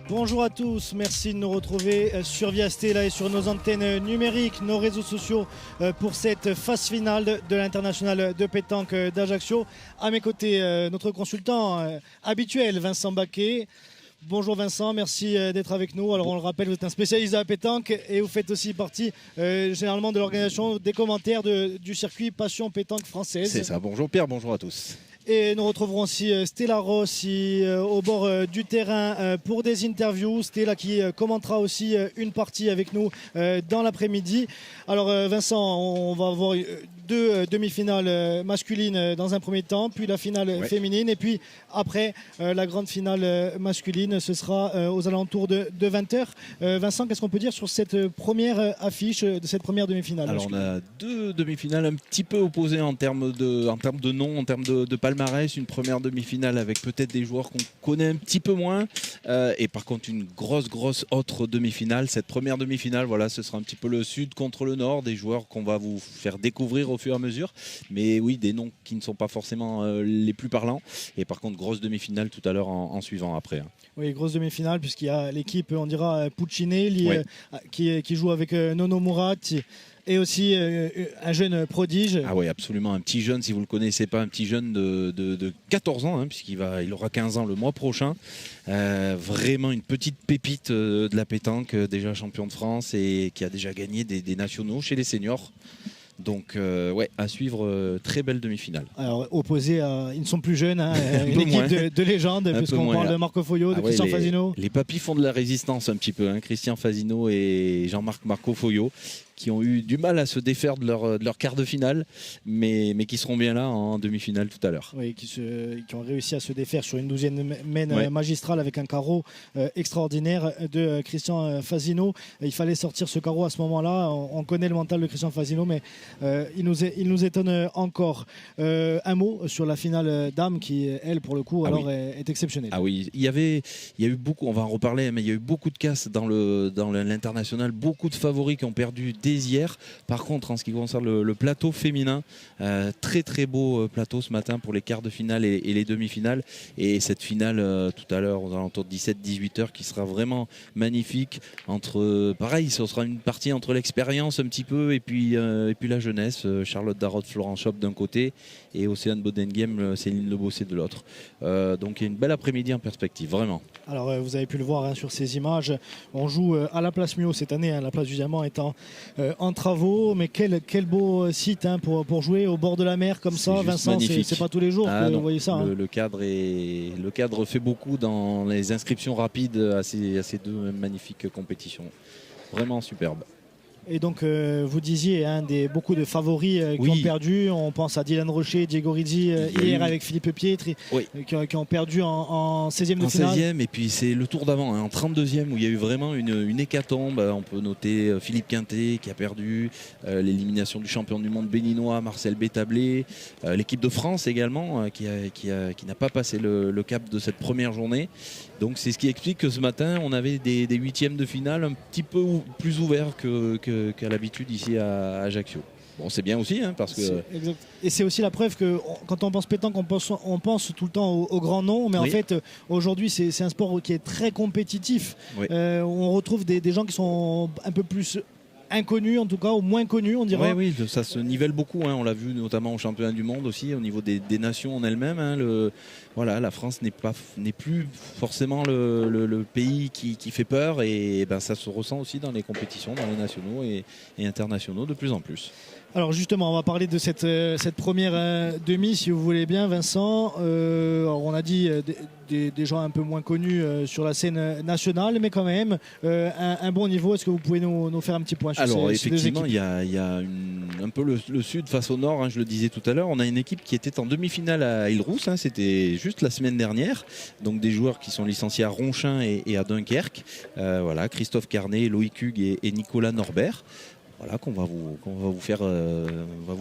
Bonjour à tous, merci de nous retrouver sur Via Stella et sur nos antennes numériques, nos réseaux sociaux pour cette phase finale de l'international de pétanque d'Ajaccio. À mes côtés, notre consultant habituel, Vincent Baquet. Bonjour Vincent, merci d'être avec nous. Alors on le rappelle, vous êtes un spécialiste de la pétanque et vous faites aussi partie généralement de l'organisation des commentaires du circuit Passion Pétanque Française. C'est ça, bonjour Pierre, bonjour à tous. Et nous retrouverons aussi Stella Rossi au bord du terrain pour des interviews. Stella qui commentera aussi une partie avec nous dans l'après-midi. Alors Vincent, on va avoir deux demi-finales masculines dans un premier temps, puis la finale féminine, et puis après la grande finale masculine, ce sera aux alentours de 20h. Vincent, qu'est-ce qu'on peut dire sur cette première affiche de cette première demi-finale? Alors on a deux demi-finales un petit peu opposées en termes de nom, en termes de palmarès. Une première demi-finale avec peut-être des joueurs qu'on connaît un petit peu moins, et par contre une grosse autre demi-finale. Cette première demi-finale, voilà, ce sera un petit peu le sud contre le nord, des joueurs qu'on va vous faire découvrir au fur et à mesure, mais oui, des noms qui ne sont pas forcément les plus parlants. Et par contre, grosse demi-finale tout à l'heure en suivant après. Oui, grosse demi-finale, puisqu'il y a l'équipe, on dira, Puccinelli, qui joue avec Nono Murat. Et aussi un jeune prodige. Ah oui, absolument, un petit jeune, si vous ne le connaissez pas, un petit jeune de 14 ans, puisqu'il aura 15 ans le mois prochain. Vraiment une petite pépite de la pétanque, déjà champion de France et qui a déjà gagné des nationaux chez les seniors. Donc à suivre, très belle demi-finale. Alors opposé à, ils ne sont plus jeunes, une équipe de légende, puisqu'on parle de Marco Foglio, de Christian Fasino. Les papis font de la résistance un petit peu, Christian Fasino et Jean-Marc Marco Foglio, qui ont eu du mal à se défaire de leur quart de finale, mais qui seront bien là en demi-finale tout à l'heure. Oui, qui ont réussi à se défaire sur une 12e mène magistrale avec un carreau extraordinaire de Christian Fasino. Il fallait sortir ce carreau à ce moment-là. On connaît le mental de Christian Fasino, mais il nous étonne encore. Un mot sur la finale dame qui, elle, pour le coup, est exceptionnelle. Ah oui, il y a eu beaucoup, on va en reparler, mais il y a eu beaucoup de casses dans l'international, beaucoup de favoris qui ont perdu dès hier. Par contre, en ce qui concerne le plateau féminin, très beau plateau ce matin pour les quarts de finale et les demi-finales. Et cette finale tout à l'heure aux alentours de 17-18 heures qui sera vraiment magnifique. Pareil, ce sera une partie entre l'expérience un petit peu et puis la jeunesse. Charlotte Darrotte, Florent Schopp d'un côté et Océane Bodenghem, Céline Lebossé de l'autre. Donc il y a une belle après-midi en perspective, vraiment. Alors vous avez pu le voir sur ces images, on joue à la place Mio cette année, la place du Diamant étant en travaux, mais quel beau site pour jouer au bord de la mer comme ça, Vincent, c'est pas tous les jours que vous voyez ça. Le cadre fait beaucoup dans les inscriptions rapides à ces deux magnifiques compétitions, vraiment superbe. Et donc vous disiez beaucoup de favoris qui ont perdu. On pense à Dylan Rocher, Diego Rizzi hier avec Philippe Pietri qui ont perdu en 16e de finale. En 16e, et puis c'est le tour d'avant, en 32e où il y a eu vraiment une hécatombe. On peut noter Philippe Quintet qui a perdu, l'élimination du champion du monde béninois Marcel Bétablé, l'équipe de France également qui n'a pas passé le cap de cette première journée. Donc c'est ce qui explique que ce matin on avait des huitièmes de finale un petit peu plus ouverts qu'à l'habitude ici à Ajaccio. Bon, c'est bien aussi, parce que... Exact. Et c'est aussi la preuve que quand on pense pétanque, on pense tout le temps aux grands noms, mais en fait aujourd'hui c'est un sport qui est très compétitif. On retrouve des gens qui sont un peu plus inconnus, en tout cas, ou moins connus, on dirait. Oui, ça se nivelle beaucoup. On l'a vu notamment au championnat du monde aussi, au niveau des nations en elles-mêmes. La France n'est plus forcément le pays qui fait peur, et ça se ressent aussi dans les compétitions, dans les nationaux et internationaux de plus en plus. Alors justement, on va parler de cette première demi, si vous voulez bien, Vincent. Alors on a dit des gens un peu moins connus sur la scène nationale, mais quand même un bon niveau. Est-ce que vous pouvez nous faire un petit point sur ces deux équipes? Il y a un peu le sud face au nord, je le disais tout à l'heure. On a une équipe qui était en demi-finale à Île-Rousse, c'était juste la semaine dernière. Donc des joueurs qui sont licenciés à Ronchin et à Dunkerque. Christophe Carnet, Loïc Hugues et Nicolas Norbert. voilà, qu'on va vous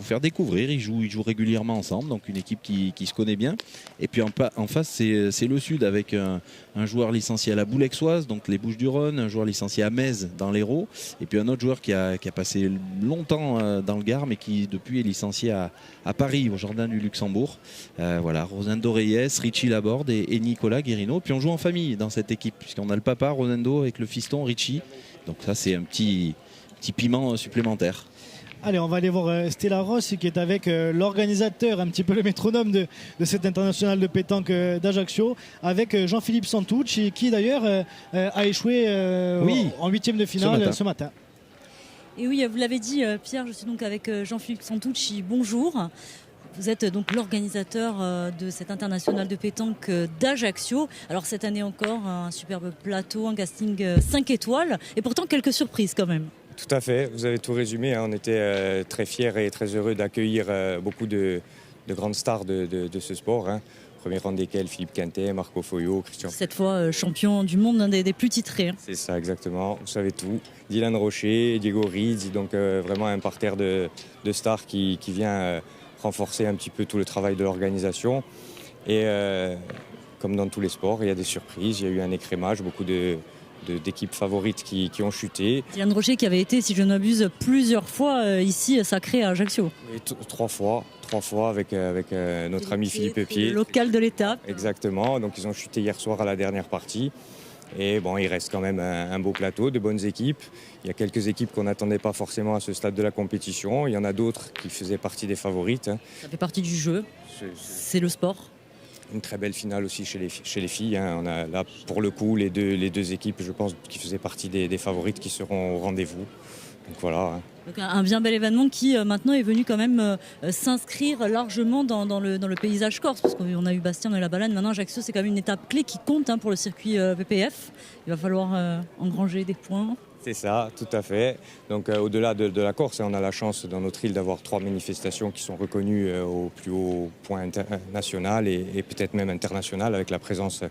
faire découvrir. Ils jouent régulièrement ensemble, donc une équipe qui se connaît bien. Et puis en face, c'est le Sud avec un joueur licencié à la Boulexoise, donc les Bouches-du-Rhône, un joueur licencié à Metz dans l'Hérault, et puis un autre joueur qui a passé longtemps dans le Gard, mais qui depuis est licencié à Paris, au Jardin du Luxembourg. Voilà, Rosendo Reyes, Richie Laborde et Nicolas Guérino. Puis on joue en famille dans cette équipe, puisqu'on a le papa Rosendo avec le fiston Richie. Donc ça, c'est un petit piment supplémentaire. Allez, on va aller voir Stella Ross qui est avec l'organisateur, un petit peu le métronome de cette internationale de pétanque d'Ajaccio, avec Jean-Philippe Santucci qui d'ailleurs a échoué en huitième de finale ce matin. Et oui, vous l'avez dit Pierre, je suis donc avec Jean-Philippe Santucci. Bonjour. Vous êtes donc l'organisateur de cette internationale de pétanque d'Ajaccio. Alors cette année encore, un superbe plateau, un casting 5 étoiles et pourtant quelques surprises quand même. Tout à fait, vous avez tout résumé. On était très fiers et très heureux d'accueillir beaucoup de grandes stars de ce sport. Premier rang desquels Philippe Quintet, Marco Foyot, Christian. Cette fois champion du monde, un des plus titrés. C'est ça, exactement. Vous savez tout. Dylan Rocher, Diego Riz, donc vraiment un parterre de stars qui vient renforcer un petit peu tout le travail de l'organisation. Et comme dans tous les sports, il y a des surprises. Il y a eu un écrémage, beaucoup d'équipes favorites qui ont chuté. Dylan Rocher qui avait été, si je ne m'abuse, plusieurs fois ici sacré à Ajaccio. Et trois fois avec notre ami Philippe Epier. Le local de l'étape. Exactement, donc ils ont chuté hier soir à la dernière partie. Et bon, il reste quand même un beau plateau, de bonnes équipes. Il y a quelques équipes qu'on n'attendait pas forcément à ce stade de la compétition. Il y en a d'autres qui faisaient partie des favorites. Ça fait partie du jeu, c'est le sport. Une très belle finale aussi chez les filles. On a là, pour le coup, les deux équipes, je pense, qui faisaient partie des favorites qui seront au rendez-vous. Donc voilà. Donc un bien bel événement qui maintenant est venu quand même s'inscrire largement dans le paysage corse, parce qu'on a eu Bastien et la Balade. Maintenant Ajaccio, c'est quand même une étape clé qui compte pour le circuit VPF. Il va falloir engranger des points. C'est ça, tout à fait. Donc au-delà de la Corse, on a la chance dans notre île d'avoir 3 manifestations qui sont reconnues au plus haut point national et peut-être même international, avec la présence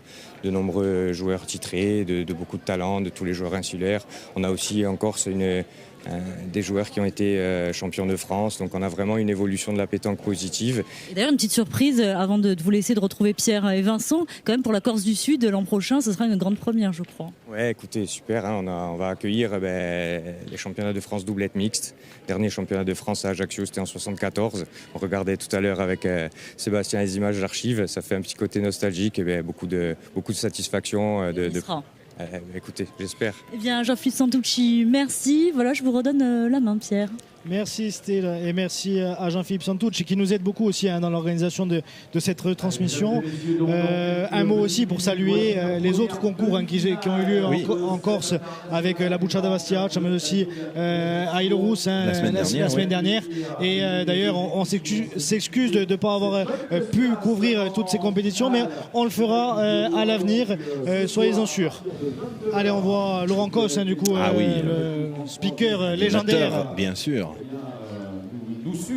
de nombreux joueurs titrés, de beaucoup de talents, de tous les joueurs insulaires. On a aussi en Corse des joueurs qui ont été champions de France. Donc on a vraiment une évolution de la pétanque positive. Et d'ailleurs, une petite surprise, avant de vous laisser de retrouver Pierre et Vincent, quand même pour la Corse du Sud, l'an prochain, ce sera une grande première, je crois. Ouais, écoutez, super. On va accueillir les championnats de France doublette mixte. Dernier championnat de France à Ajaccio, c'était en 74. On regardait tout à l'heure avec Sébastien les images d'archives. Ça fait un petit côté nostalgique et beaucoup de satisfaction. Écoutez, j'espère. Eh bien, Jean-Philippe Santucci, merci. Voilà, je vous redonne la main, Pierre. Merci Stella et merci à Jean-Philippe Santucci qui nous aide beaucoup aussi dans l'organisation de cette retransmission. Un mot aussi pour saluer les autres concours qui ont eu lieu en Corse avec la Buccia d'Avastia, mais aussi à Île-Rousse la semaine dernière. Et d'ailleurs, on s'excuse de ne pas avoir pu couvrir toutes ces compétitions, mais on le fera à l'avenir, soyez-en sûrs. Allez, on voit Laurent Cosse, le speaker légendaire. Bien sûr.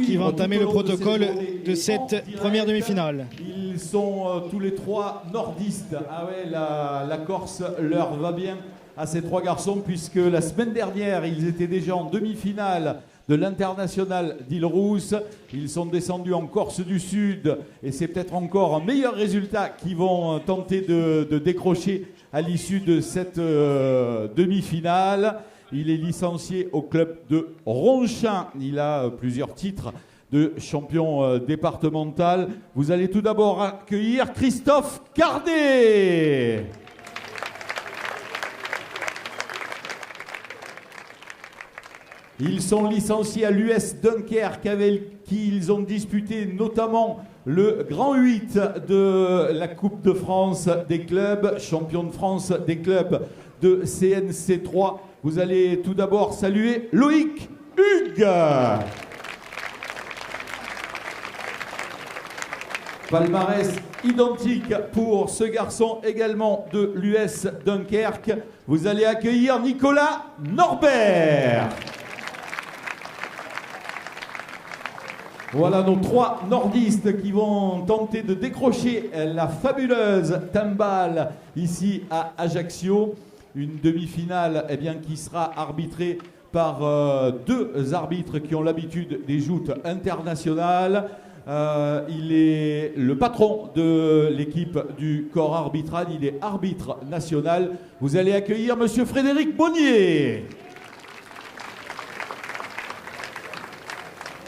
Qui va entamer le protocole de cette première demi-finale. Ils sont tous les trois nordistes. Ah ouais, la Corse leur va bien à ces trois garçons, puisque la semaine dernière, ils étaient déjà en demi-finale de l'international d'Île-Rousse. Ils sont descendus en Corse du Sud et c'est peut-être encore un meilleur résultat qu'ils vont tenter de décrocher à l'issue de cette demi-finale. Il est licencié au club de Ronchin. Il a plusieurs titres de champion départemental. Vous allez tout d'abord accueillir Christophe Cardet. Ils sont licenciés à l'US Dunkerque avec qui ils ont disputé notamment le Grand 8 de la Coupe de France des clubs, champion de France des clubs de CNC3. Vous allez tout d'abord saluer Loïc Hugues. Palmarès identique pour ce garçon également de l'US Dunkerque. Vous allez accueillir Nicolas Norbert. Voilà nos trois nordistes qui vont tenter de décrocher la fabuleuse timbale ici à Ajaccio. Une demi-finale qui sera arbitrée par deux arbitres qui ont l'habitude des joutes internationales. Il est le patron de l'équipe du corps arbitral, il est arbitre national. Vous allez accueillir monsieur Frédéric Bonnier.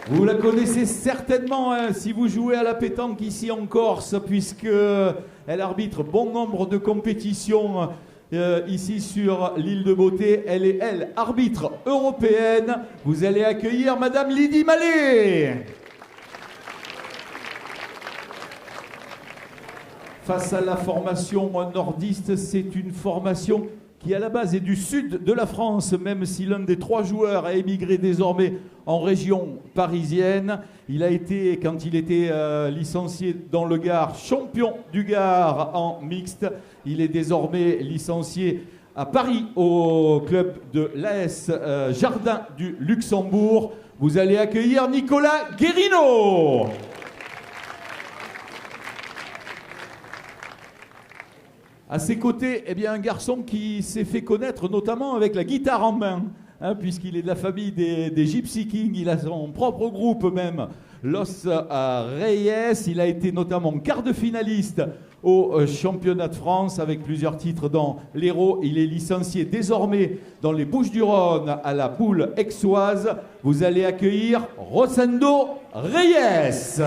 Vous la connaissez certainement hein, si vous jouez à la pétanque ici en Corse, puisqu'elle arbitre bon nombre de compétitions ici sur l'île de Beauté. Elle est, arbitre européenne. Vous allez accueillir madame Lydie Mallet. Face à la formation nordiste, c'est une formation qui à la base est du sud de la France, même si l'un des trois joueurs a émigré désormais en région parisienne. Il a été, quand il était licencié dans le Gard, champion du Gard en mixte. Il est désormais licencié à Paris au club de l'AS Jardin du Luxembourg. Vous allez accueillir Nicolas Guérino. À ses côtés, eh bien, un garçon qui s'est fait connaître notamment avec la guitare en main, hein, puisqu'il est de la famille des Gypsy Kings. Il a son propre groupe même, Los Reyes. Il a été notamment quart de finaliste au championnat de France avec plusieurs titres dans l'Hérault. Il est licencié désormais dans les Bouches-du-Rhône à la Poule aixoise. Vous allez accueillir Rosendo Reyes.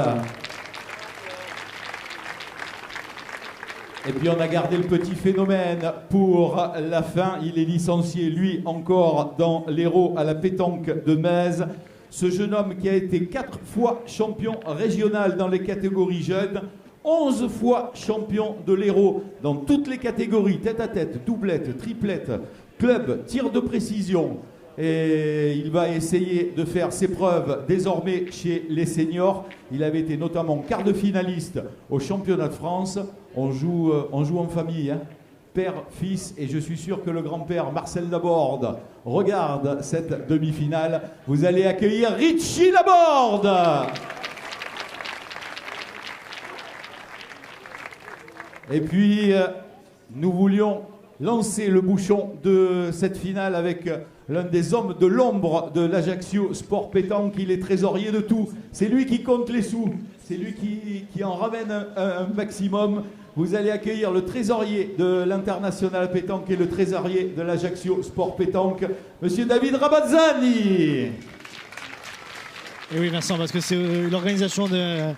Et puis on a gardé le petit phénomène pour la fin. Il est licencié, lui, encore dans l'Hérault à la pétanque de Metz. Ce jeune homme qui a été 4 fois champion régional dans les catégories jeunes, 11 fois champion de l'Hérault dans toutes les catégories, tête à tête, doublette, triplette, club, tir de précision. Et il va essayer de faire ses preuves désormais chez les seniors. Il avait été notamment quart de finaliste au championnat de France. On joue en famille, hein. Père, fils, et je suis sûr que le grand-père Marcel Laborde regarde cette demi-finale. Vous allez accueillir Richie Laborde. Et puis, nous voulions lancer le bouchon de cette finale avec l'un des hommes de l'ombre de l'Ajaccio Sport Pétanque. Il est trésorier de tout. C'est lui qui compte les sous. C'est lui qui en ramène un maximum. Vous allez accueillir le trésorier de l'International Pétanque et le trésorier de l'Ajaccio Sport Pétanque, monsieur David Rabazzani. Et oui, Vincent, parce que c'est l'organisation d'un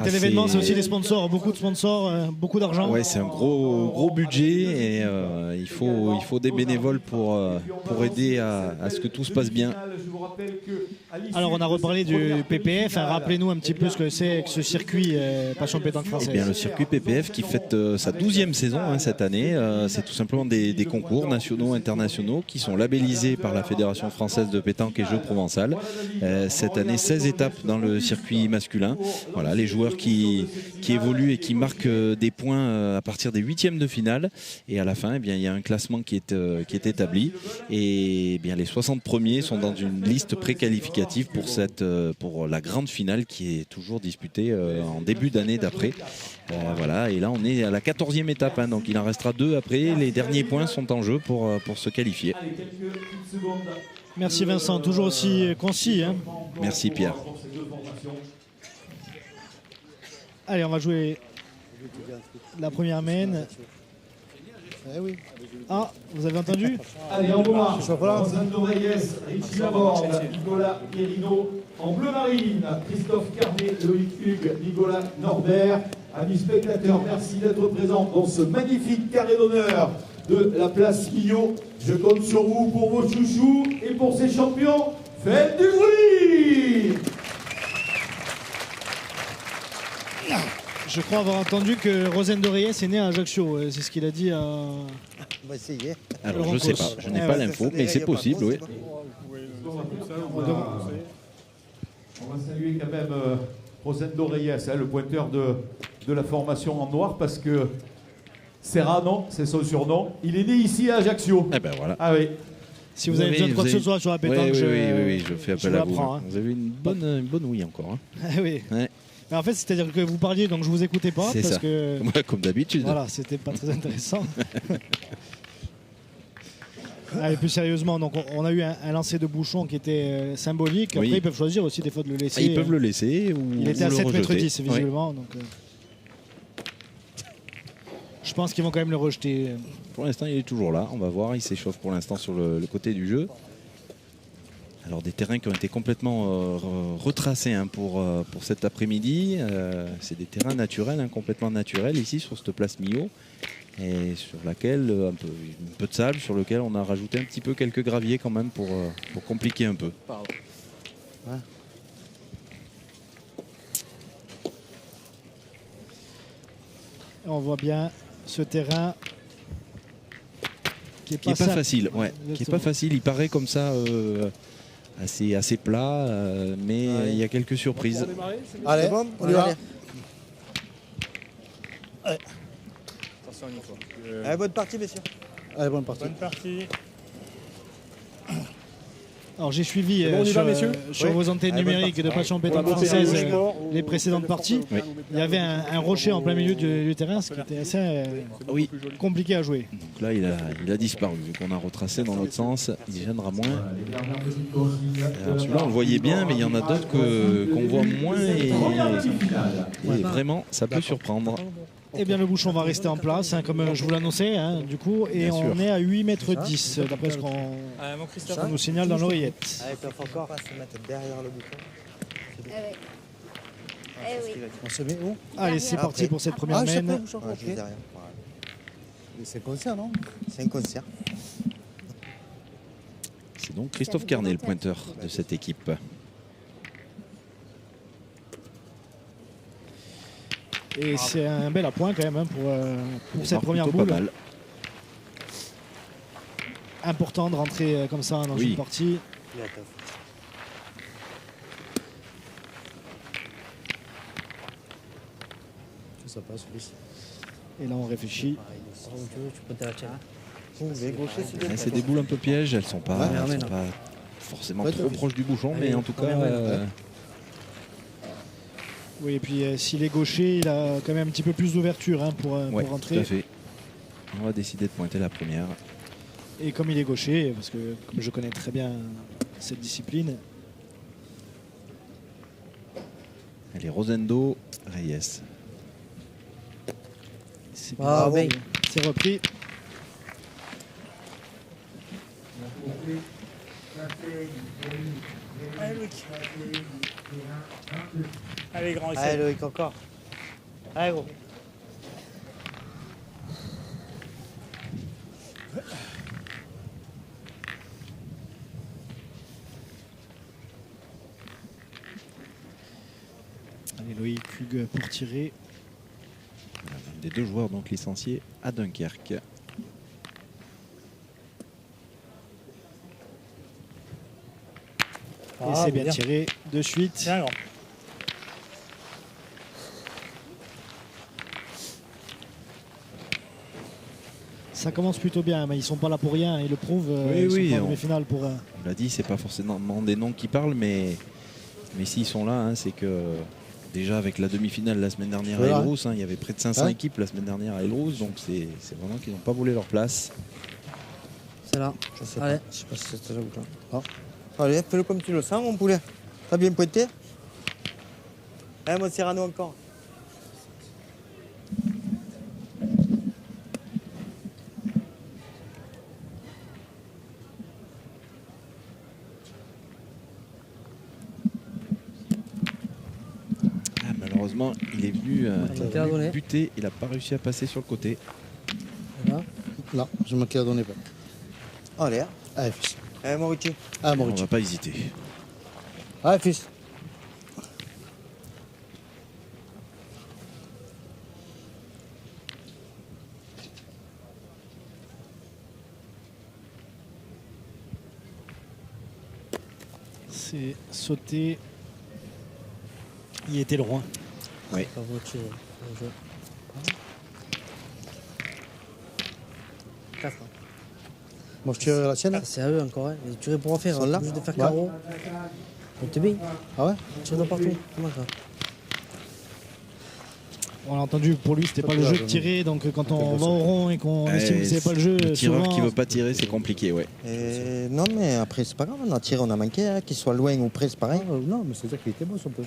tel événement, c'est aussi des sponsors, beaucoup de sponsors, beaucoup d'argent. Ouais, c'est un gros budget et il faut des bénévoles pour aider à ce que tout se passe bien. Alors on a reparlé du PPF, rappelez-nous un petit peu ce que c'est que ce circuit Passion Pétanque française. Eh bien, le circuit PPF qui fête sa 12e saison cette année, c'est tout simplement des concours nationaux, internationaux qui sont labellisés par la Fédération française de pétanque et jeux provençal. Cette année, 16 étapes dans le circuit masculin. Voilà, les joueurs qui évoluent et qui marquent des points à partir des 8e de finale. Et à la fin, eh bien, il y a un classement qui est établi. Et eh bien, les 60 premiers sont dans une liste préqualificative pour la grande finale qui est toujours disputée en début d'année d'après. Voilà, et là on est à la 14e étape, hein, donc il en restera 2 après. Les derniers points sont en jeu pour se qualifier. Merci Vincent, toujours aussi concis. Hein. Merci Pierre. Allez, on va jouer la première main. Ah, vous avez entendu? Allez, en noir, Rosendo Reyes, Richie Laborde, Nicolas Guérino. En bleu marine, Christophe Carnet, Loïc Hugues, Nicolas Norbert. Amis spectateurs, merci d'être présents dans ce magnifique carré d'honneur de la place Millau. Je compte sur vous pour vos chouchous et pour ces champions. Faites du bruit! Je crois avoir entendu que Rosendo Reyes est né à Ajaccio. C'est ce qu'il a dit à... On va essayer. Alors je ne sais pas, je n'ai pas l'info, mais c'est possible, oui. On va saluer quand même Rosendo Reyes, le pointeur de la formation en noir, parce que Serrano, c'est son surnom. Il est né ici à Ajaccio. Eh ben voilà. Ah oui. Si vous avez besoin de quoi que ce soit sur la pétanque, oui, je fais appel à vous. Hein. Vous avez une bonne ouïe encore. Hein. Oui. Ouais. Mais en fait, c'est-à-dire que vous parliez, donc je vous écoutais pas. C'est parce ça. Que... Ouais, comme d'habitude. Voilà, c'était pas très intéressant. Allez, plus sérieusement, donc on a eu un lancer de bouchon qui était symbolique. Après, Oui. ils peuvent choisir aussi des fois de le laisser. Ils peuvent le laisser ou Il était à ou le 7 mètres rejeter. 10 visiblement. Donc, je pense qu'ils vont quand même le rejeter. Pour l'instant, il est toujours là. On va voir. Il s'échauffe pour l'instant sur le côté du jeu. Alors, des terrains qui ont été complètement retracés hein, pour cet après-midi. C'est des terrains naturels, hein, complètement naturels ici sur cette place Millau. Et sur laquelle un peu de sable, sur lequel on a rajouté un petit peu quelques graviers quand même pour compliquer un peu. Ouais. On voit bien ce terrain qui est Qui n'est pas simple. facile, ouais. Qui est pas facile. Il paraît comme ça assez plat, mais Ouais. il y a quelques surprises. Allez, C'est bon, on y va. Attention, Nico. Allez, bonne partie, messieurs. Allez, bonne partie. partie. Alors j'ai suivi bon, on y sur, va, messieurs sur Oui. vos antennes Allez, bonne numériques de partie. Passion Pour la Pétanque beauté française du sport les précédentes parties. Oui. Il y avait un rocher en plein milieu du terrain, ce qui était assez Oui. compliqué à jouer. Donc là, il a disparu. Vu qu'on a retracé dans l'autre sens, il gênera moins. Alors celui-là, on le voyait bien, mais il y en a d'autres qu'on voit moins. Et vraiment, ça peut surprendre. Eh bien le bouchon va rester en place, hein, comme je vous l'annonçais, hein, du coup, et Bien on sûr. est à 8 mètres 10, d'après ce qu'on nous signale dans l'oreillette. Allez, peuvent encore pas se mettre derrière le bouton. Eh oui. Eh oui. On se met où? Allez, c'est parti Après. pour cette première Ah, je sais main. pas, je sais pas, Ouais, ok. juste derrière. Voilà. Mais c'est concert, non? C'est un concert. C'est donc Christophe Carnet, le pointeur de cette équipe. Et c'est un bel appoint quand même hein, pour Il cette marque première plutôt boule. pas mal. Important de rentrer comme ça dans Oui. une partie. Ça passe, oui. Et là on réfléchit. Les gauchers, c'est bien. Ouais, c'est des boules un peu pièges. Elles sont pas, Ouais, elles sont pas forcément Ouais, trop t'as vu. proches du bouchon, mais en tout cas, Oui, et puis s'il est gaucher, il a quand même un petit peu plus d'ouverture hein, pour ouais, tout rentrer. à fait. On va décider de pointer la première. Et comme il est gaucher, parce que comme je connais très bien cette discipline, Elle est Rosendo Reyes. c'est Ah, bien. oui. C'est repris. Allez, grand essai. Allez, Loïc, encore. Allez, gros. Allez, Loïc Hugues pour tirer. Un des deux joueurs donc licenciés à Dunkerque. Et c'est bien tiré de suite. Tiens, grand. Ça commence plutôt bien, mais ils sont pas là pour rien, ils le prouvent. Oui, ils oui, sont pas en on- demi-finale pour On l'a dit, c'est pas forcément des noms qui parlent, mais s'ils sont là, hein, c'est que déjà avec la demi-finale la semaine dernière à Voilà. Elrous, hein, il y avait près de 500 Ouais. équipes la semaine dernière à Elrous, donc c'est vraiment qu'ils n'ont pas volé leur place. C'est là. Je sais Allez. pas. Je sais pas si c'est là ou là. Allez, fais-le comme tu le sens, mon poulet. T'as bien pointé. Allez, mon Cyrano, encore. Ah, malheureusement, il est venu était à donner. buter, il n'a pas réussi à passer sur le côté. Là, là, je manquais à donner pas. Allez, Allez, fils. allez, mon Richie. Ah, On mon ne Richie. va pas hésiter. Allez, fils. c'est sauté. Il était loin. Pas voté. Bon jeu. 4. Moi, je tire la sienne. C'est à eux encore. Hein. Et tu pourras en faire. Ils sont là. Juste de faire Ouais. carreau. On te bien. Ah ouais? Tire de partout. Comment ça? On l'a entendu, pour lui, c'était pas le jeu de tirer. Donc quand on va au rond et qu'on estime que c'est pas le jeu, le tireur souvent, qui veut pas tirer, c'est compliqué, ouais. Non, mais après, c'est pas grave, on a tiré, on a manqué, hein, qu'il soit loin ou près, c'est pareil. Non, mais c'est-à-dire qu'il était beau son peu.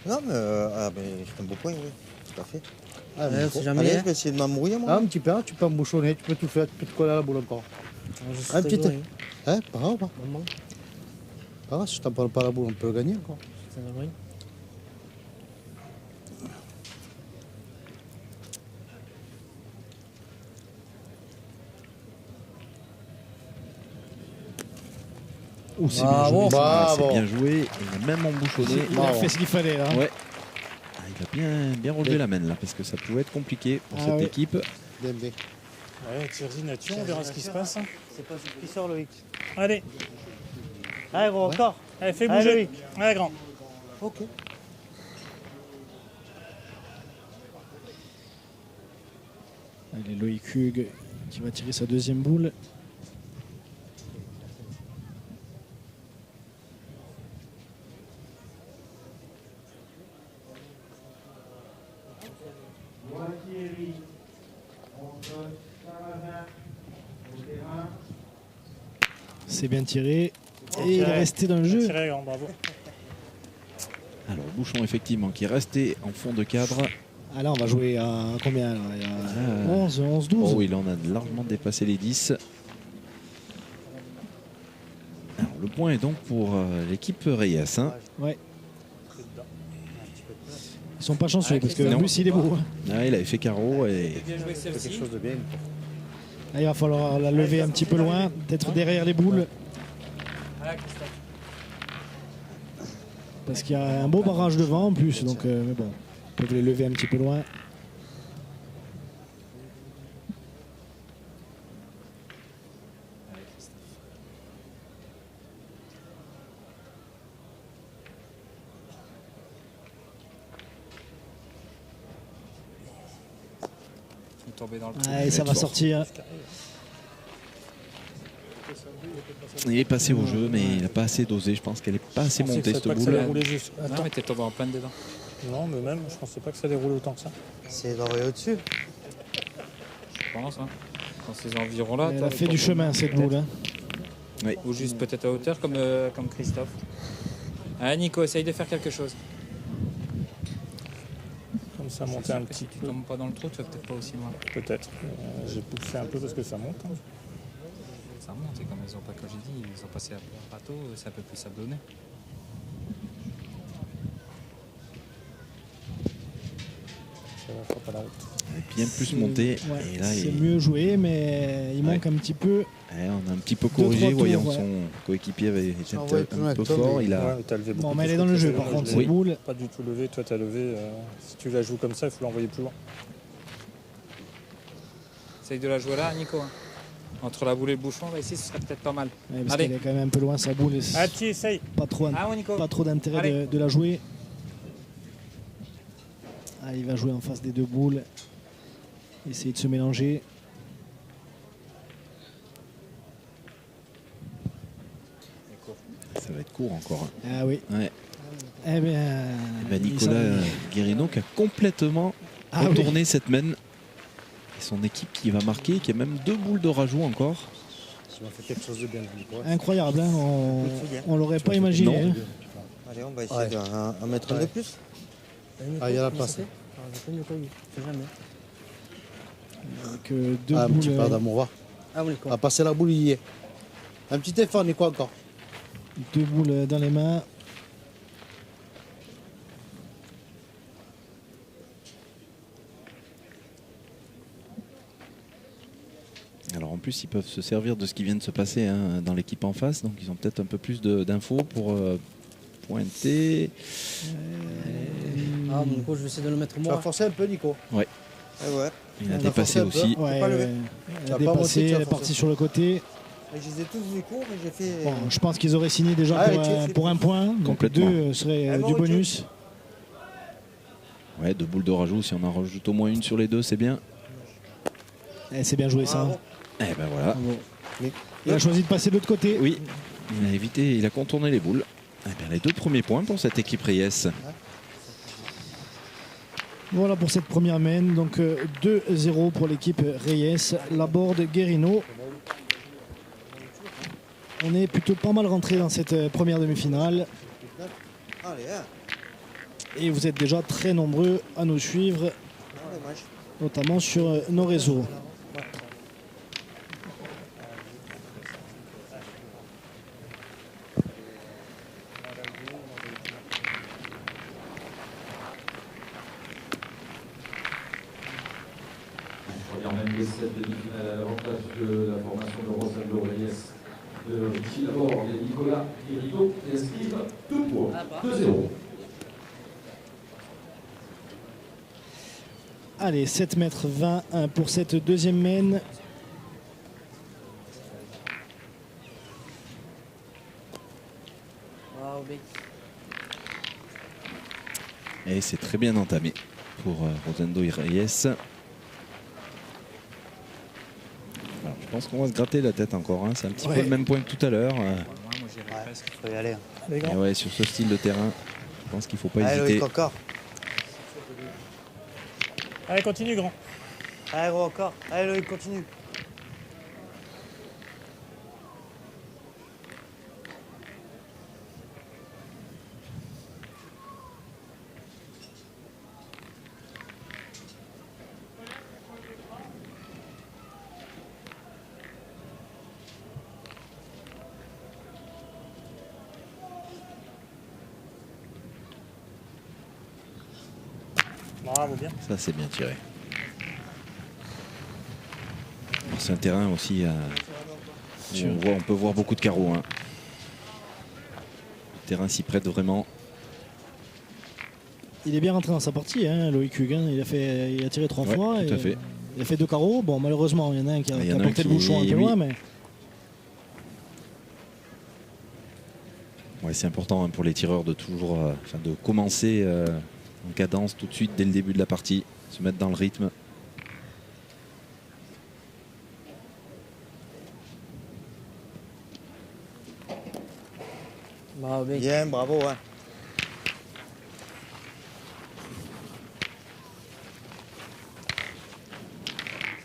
Non, mais c'est un beau point, oui, tout à fait. Ah, Ouais, c'est jamais. Allez, je vais essayer de m'embrouiller, moi. Ah, un petit peu, hein, tu peux embouchonner, tu peux tout faire, tu peux te coller à la boule encore. Un petit. Hein, pas grave, pas. Pas grave, si je t'en parle pas à la boule, on peut le gagner encore. Ouh, c'est Ah, bien joué. bon. Ça. C'est bien joué. Il a même embouchonné. Il a fait ce qu'il fallait là. Ouais. Ah, il a bien relevé la main là parce que ça pouvait être compliqué pour Ah cette ouais. équipe. Bien, bien. Ouais, tire-y nature, on verra ce qui se passe. C'est pas qui sort, Loïc. Allez, Allez, gros, encore. allez, fais Allez, bouger. Loïc. Allez, grand. Ok. Allez, Loïc Hugues qui va tirer sa deuxième boule. C'est bien tiré. Et il est resté dans le jeu. Tirez, grand, bravo. Alors Bouchon effectivement qui est resté en fond de cadre. Ah là, on va jouer à combien là? Il y a 11, 12. Oh, il en a largement dépassé les 10. Alors, le point est donc pour l'équipe Reyes. Hein. Ouais. Ils sont pas chanceux parce que le bus il est beau. Ah, il avait fait carreau et C'est quelque chose de bien. Là, il va falloir la lever un petit peu loin, peut-être derrière les boules. Parce qu'il y a un beau barrage devant en plus, donc mais bon, on peut les lever un petit peu loin. Ouais, ça va sortir. il est passé au jeu, mais il n'a pas assez dosé. Je pense qu'elle n'est pas assez montée cette boule. Non, mais t'es tombé en plein dedans. Non, mais même, je pensais pas que ça allait rouler autant que ça. C'est d'envoyer au-dessus. Je pense, hein. Dans ces environs-là. Elle a fait du chemin cette boule. Hein. Oui. Ou juste peut-être à hauteur comme Christophe. Allez, Nico, essaye de faire quelque chose. Comme ça montait un petit Si tu peu. tombes pas dans le trou, tu vas peut-être pas aussi loin. Peut-être. J'ai poussé un peu parce que ça monte. Hein. Ça remonte, et comme ils ont pas, comme j'ai dit, ils ont passé un bateau, c'est un peu plus sablonné. Ça va, frappe à la route. Bien plus monté. Ouais, Et là, c'est mieux joué, mais il manque un petit peu. On a un petit peu Deux, corrigé, trois voyant tours, son coéquipier avait été envoie un plus loin peu que toi, fort. mais- Il a... Ouais, mais t'as levé beaucoup Bon, mais elle plus est dans haut le que jeu, moi, par je contre, l'ai cette boule. Pas du tout levé, toi t'as levé. Si tu la joues comme ça, il faut l'envoyer plus loin. Essaye de la jouer là, Nico. Hein. Entre la boule et le bouchon, là, ici, ce serait peut-être pas mal. Ouais, parce Allez. qu'elle est quand même un peu loin sa boule. Ah, tu essaye. Pas trop, Ah ouais, Nico. pas trop d'intérêt Allez. de la jouer. Ah, il va jouer en face des deux boules. Essayer de se mélanger. Ça va être court encore. Ah oui. Ouais. Eh bien, Eh ben, Nicolas Guérino qui a complètement Ah retourné cette main. Et son équipe qui va marquer, qui a même 2 boules de rajout encore. Tu m'as fait quelque chose de bien. incroyable, hein, on bien. ne l'aurait pas imaginé. Non. Hein. Allez, on va essayer d'en mettre un de plus. Ah, il y a la place. Avec deux Ah, un boules. petit peu d'amour, va. Ah oui, À passer la boule, il y est. Un petit effort, Nico, encore. Deux boules dans les mains. Alors en plus, ils peuvent se servir de ce qui vient de se passer hein, dans l'équipe en face. Donc ils ont peut-être un peu plus d'infos pour pointer. Ah, bon, du coup, je vais essayer de le mettre Tu moi. vas forcer un peu, Nico. Ouais. Ah ouais. Il a On a dépassé forcé un peu. aussi. Ouais, pas levé. elle Tu a as pas monté, dépassé, tu as elle est forcé. partie sur le côté. Je les ai tous vus courts et j'ai fait. Bon, je pense qu'ils auraient signé déjà Ah, pour un point. Donc Complètement. deux serait Ah, du bon, bonus. Ouais, 2 boules de rajout. Si on en rajoute au moins une sur les deux, c'est bien. Eh, c'est bien joué ça. Bravo. Eh ben voilà. Il a choisi de passer de l'autre côté. Oui, il a évité, il a contourné les boules. Eh bien, les 2 premiers points pour cette équipe Reyes. Voilà pour cette première main. Donc 2-0 pour l'équipe Reyes. Laborde, Guerrino. On est plutôt pas mal rentré dans cette première demi-finale. Allez, hein. Et vous êtes déjà très nombreux à nous suivre, notamment sur nos réseaux. Première même de cette demi-finale à l'avantage de la formation de Rosendo Reyes, de Richie Laborde et Nicolas Guerrino qui inscrivent 2 points, 2-0. Allez, 7,20 m pour cette deuxième main. Et c'est très bien entamé pour Rosendo Reyes. Alors, je pense qu'on va se gratter la tête encore. Hein. C'est un petit peu le même point que tout à l'heure. Moi, j'irais presque. Il faut y aller. Et ouais, sur ce style de terrain, je pense qu'il ne faut pas Allez, hésiter. Loïc, encore. Allez, continue, grand. Allez, gros, encore. Allez, Loïc, continue. Bravo, bien. Ça, c'est bien tiré. C'est un terrain aussi où on peut voir beaucoup de carreaux. Hein. Le terrain s'y prête vraiment. Il est bien rentré dans sa partie, hein, Loïc Huguin. Il a tiré 3 fois. Tout à fait. Il a fait 2 carreaux. Bon, malheureusement, il y en a un qui a porté le bouchon un peu oui. loin. Mais... Ouais, c'est important hein, pour les tireurs de toujours de commencer en cadence tout de suite dès le début de la partie, se mettre dans le rythme. Bravo, bien. Bien, bravo. Hein.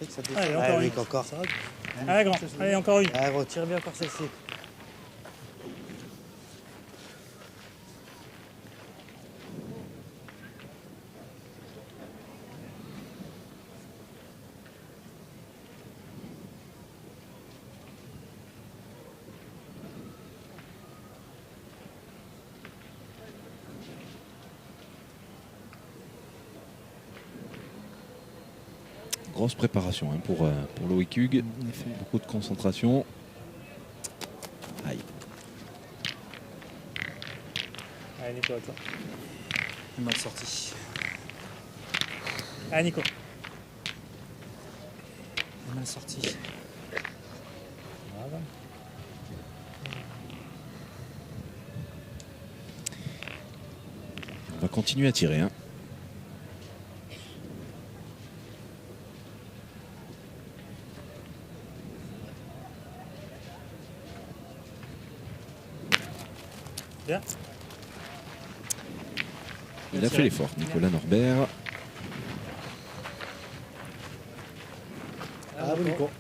C'est que ça fait Allez, ça. encore Loïc, une. encore. Allez, grand. Allez, encore une. Allez, gros, tire bien encore celle-ci. Grosse préparation hein, pour Loïc Hugues. Beaucoup de concentration. Aïe. Allez, Nico, à toi. Mal sorti. Allez, Nico. Mal sorti. Voilà. On va continuer à tirer. Hein. Bien. Il a fait l'effort, Nicolas Norbert. Ah, bon, Nico.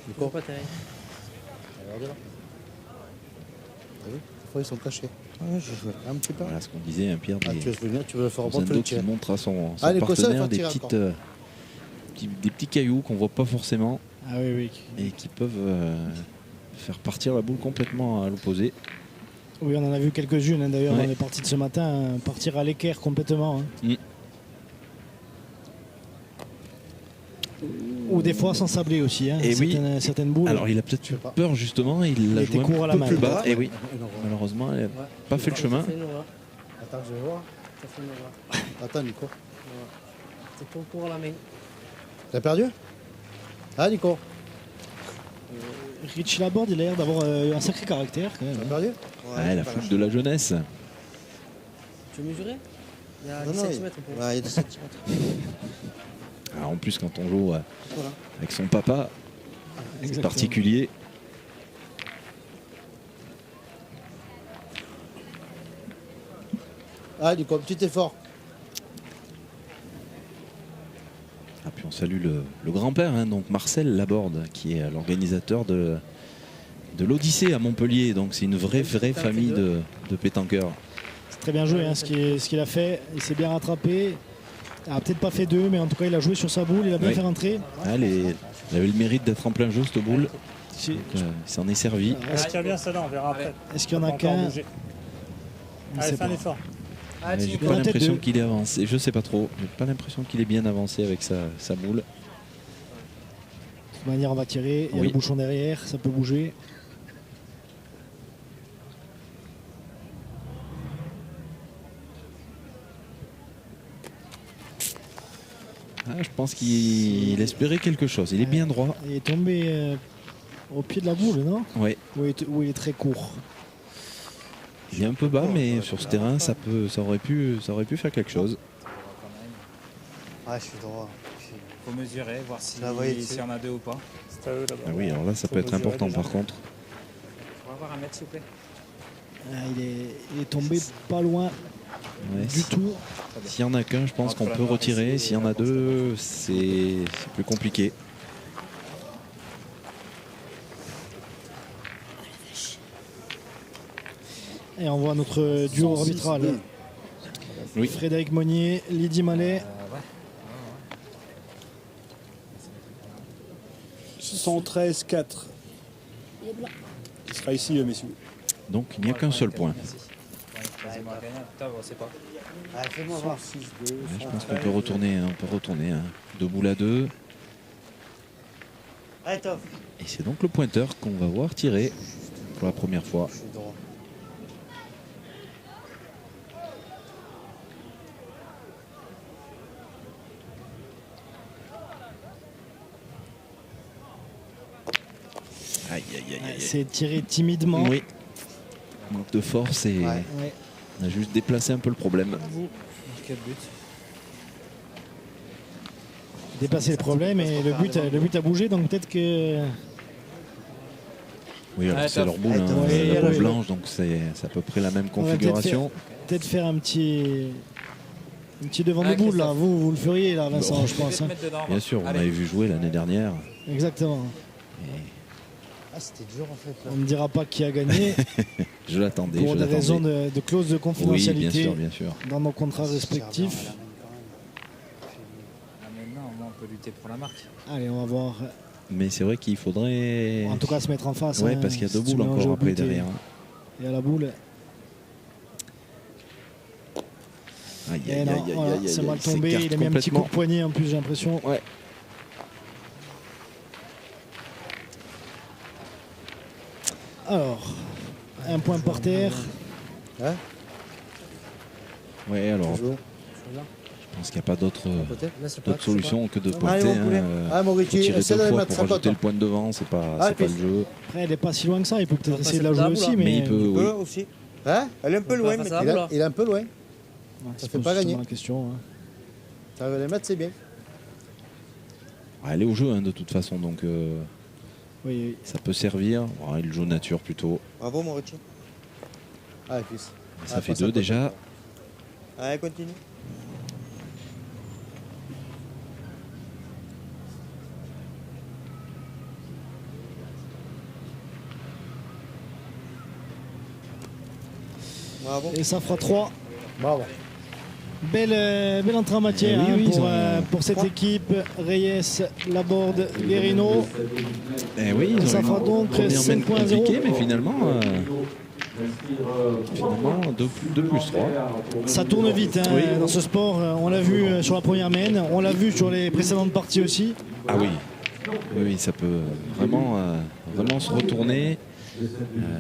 Nico. Pas terrible. Regardez là. T'as vu? Des fois, ils sont cachés. Ouais, je joue. Un petit peu. Voilà ce qu'on disait, un Pierre Ah, tu veux venir, tu veux le faire remonter Rosendo le qui tir. montre à son Ah, Nico, ça, partenaire il faut des tirer petites, encore. des petits cailloux qu'on voit pas forcément Ah oui, oui. et qui peuvent faire partir la boule complètement à l'opposé. Oui, on en a vu quelques-unes hein, d'ailleurs Ouais. dans les parties de ce matin, hein, partir à l'équerre complètement. Hein. Ou des fois sans sabler aussi, hein, Et oui. certaines boules. Alors il a peut-être eu peur justement, il l'a était joué un court à la peu main. plus bas. Ouais. Et oui, malheureusement, elle n'a pas fait le chemin. Attends, je vais voir. Attends, Nico. C'est ton cours à la main. T'as perdu? Ah, Nico. Richie Laborde, il a l'air d'avoir un sacré caractère quand même. T'as perdu? Ah, la foule de la jeunesse. Tu veux mesurer? Il y a Non, 10 non, cm. Ouais, il y a 10 cm. Alors, en plus, quand on joue Voilà. avec son papa, c'est Exactement. particulier. Ah, du coup, petit effort. Ah, puis on salue le grand-père, hein, donc Marcel Laborde, qui est l'organisateur de l'Odyssée à Montpellier. Donc c'est une vraie famille de pétanqueurs. C'est très bien joué hein, ce qu'il a fait. Il s'est bien rattrapé. Il n'a peut-être pas fait 2, mais en tout cas, il a joué sur sa boule. Il a bien fait rentrer. Ah, il avait le mérite d'être en plein jeu, cette boule. Il s'en est servi. Tire bien celle-là, on verra après. Est-ce qu'il y en a Pas encore qu'un? bouger. Allez, fais un effort. J'ai pas l'impression qu'il est avancé. Je sais pas trop. J'ai pas l'impression qu'il est bien avancé avec sa boule. De toute manière, on va tirer. Il y a le bouchon derrière. Ça peut bouger. Je pense qu'il espérait quelque chose. Il est bien droit. Il est tombé au pied de la boule, non? Oui. Où il est très court. Il est un peu bas, mais sur ce terrain, ça aurait pu faire quelque chose. Ah, je suis droit. Faut mesurer, voir s'il y en a 2 ou pas. C'est à eux là-bas. Ah oui, alors là, ça peut être important par contre. On va voir un mètre, s'il vous plaît. Il est tombé pas loin du tout. S'il y en a qu'un, je pense qu'on peut retirer. S'il y en a 2, c'est plus compliqué. Et on voit notre duo arbitral. Oui. Frédéric Monnier, Lydie Mallet. 113-4. Il sera ici, messieurs. Donc il n'y a qu'un seul point. Fais-moi voir. Je pense qu'on peut retourner. Hein. 2 boules à 2. Allez, top. Et c'est donc le pointeur qu'on va voir tirer pour la première fois. Je suis droit. Aïe. C'est tiré timidement. Oui. Manque de force et on a juste déplacé un peu le problème. Dépasser le problème et le but a bougé, donc peut-être que... Oui, alors c'est leur boule, la boule blanche, donc c'est à peu près la même configuration. Peut-être faire un petit devant de boule là. Vous le feriez là, Vincent, je pense. Hein. Bien sûr, on avait vu jouer l'année dernière. Exactement. Ah, c'était dur en fait. Là. On ne dira pas qui a gagné. Je l'attendais. Pour des raisons de clause de confidentialité. Oui, bien sûr. Dans nos contrats respectifs. Maintenant, on peut lutter pour la marque. Allez, on va voir. Mais c'est vrai qu'il faudrait... En tout cas, se mettre en face. Oui, hein, parce qu'il y a 2 si boules encore après but derrière. Et à la boule. Aïe, c'est mal tombé. Il a mis un petit coup de poignet en plus, j'ai l'impression. Ouais. Alors, un point par terre. Ouais, alors. Je pense qu'il n'y a pas d'autre solution que de pointer. Faut tirer 2 fois pour rajouter le point de devant, c'est pas le jeu. Après, elle n'est pas si loin que ça. Il peut peut-être essayer de la jouer aussi. Mais il peut, oui. aussi. Elle est un peu loin. Il est un peu loin. Ça fait pas gagner. La question, hein. Ça va les mettre, c'est bien. Elle est au jeu de toute façon, donc oui. ça peut servir. Il joue nature plutôt. Bravo, mon Richie. Allez, fils. Ça fait 2 déjà. Allez, continue. Bravo. Et ça fera 3. Bravo. Belle entrée en matière pour cette équipe. Reyes, Laborde, Guerrino. Ça fera donc 5.0. Mais finalement 2 plus 3. Ça tourne vite dans ce sport. On l'a vu sur la première main. On l'a vu sur les précédentes parties aussi. Ah oui. Oui, ça peut vraiment se retourner.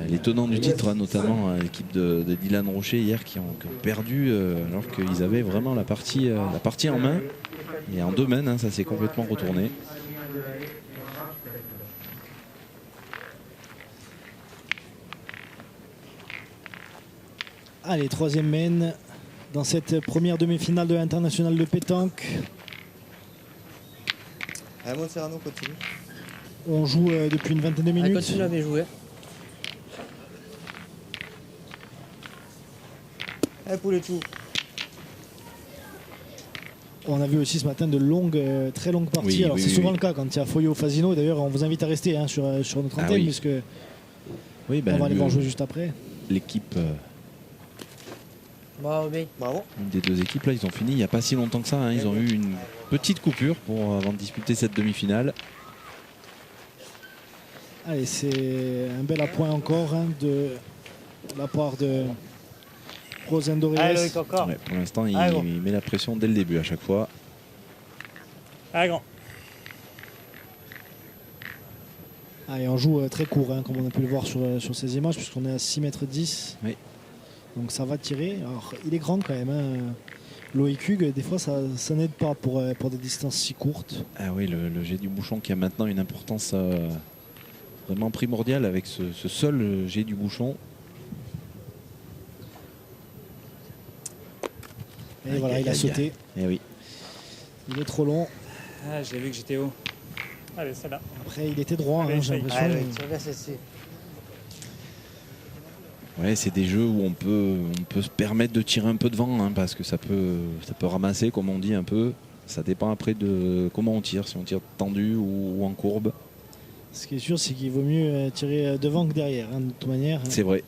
Les tenants du titre, notamment l'équipe de Dylan Rocher hier, qui ont perdu alors qu'ils avaient vraiment la partie en main. Et en 2 mains, ça s'est complètement retourné. Allez, 3e main dans cette première demi-finale de l'international de pétanque. Allez, mon Serrano, continue. On joue depuis une vingtaine de minutes. Continue à bien jouer. Allez, pour les tours. On a vu aussi ce matin de longues, très longues parties. Oui, Alors oui, c'est oui, souvent oui. le cas quand il y a Foyo Fasino. D'ailleurs, on vous invite à rester sur notre Ah antenne oui. puisque Oui, ben, on va aller voir jouer juste après. l'équipe, Bravo, B. Bravo. une des deux équipes, là, ils ont fini il n'y a pas si longtemps que ça. Hein. Ils ont eu une petite coupure avant de disputer cette demi-finale. Allez, c'est un bel appoint encore hein, de la part de Rosendo Reyes. Allez, Loïc, encore. Ouais, pour l'instant, il, Allez, gros. il met la pression dès le début à chaque fois. Allez, grand. Allez, on joue très court, hein, comme on a pu le voir sur ces images, puisqu'on est à 6 mètres 10. Oui. Donc ça va tirer. Alors, il est grand quand même. Hein. Loïc Hugues, des fois, ça n'aide pas pour des distances si courtes. Ah oui, le jet du bouchon qui a maintenant une importance vraiment primordiale avec ce seul jet du bouchon. Et Aïe, voilà, aïe, il a aïe, sauté. Eh oui. Il est trop long. Ah, j'ai vu que j'étais haut. Allez, c'est là. Après, il était droit, Allez, hein, j'ai essaye. l'impression. Allez, tu regardes celle-ci. Ouais, c'est des jeux où on peut se permettre de tirer un peu de vent, hein, parce que ça peut ramasser, comme on dit un peu. Ça dépend après de comment on tire, si on tire tendu ou en courbe. Ce qui est sûr, c'est qu'il vaut mieux tirer devant que derrière, hein, de toute manière. C'est vrai.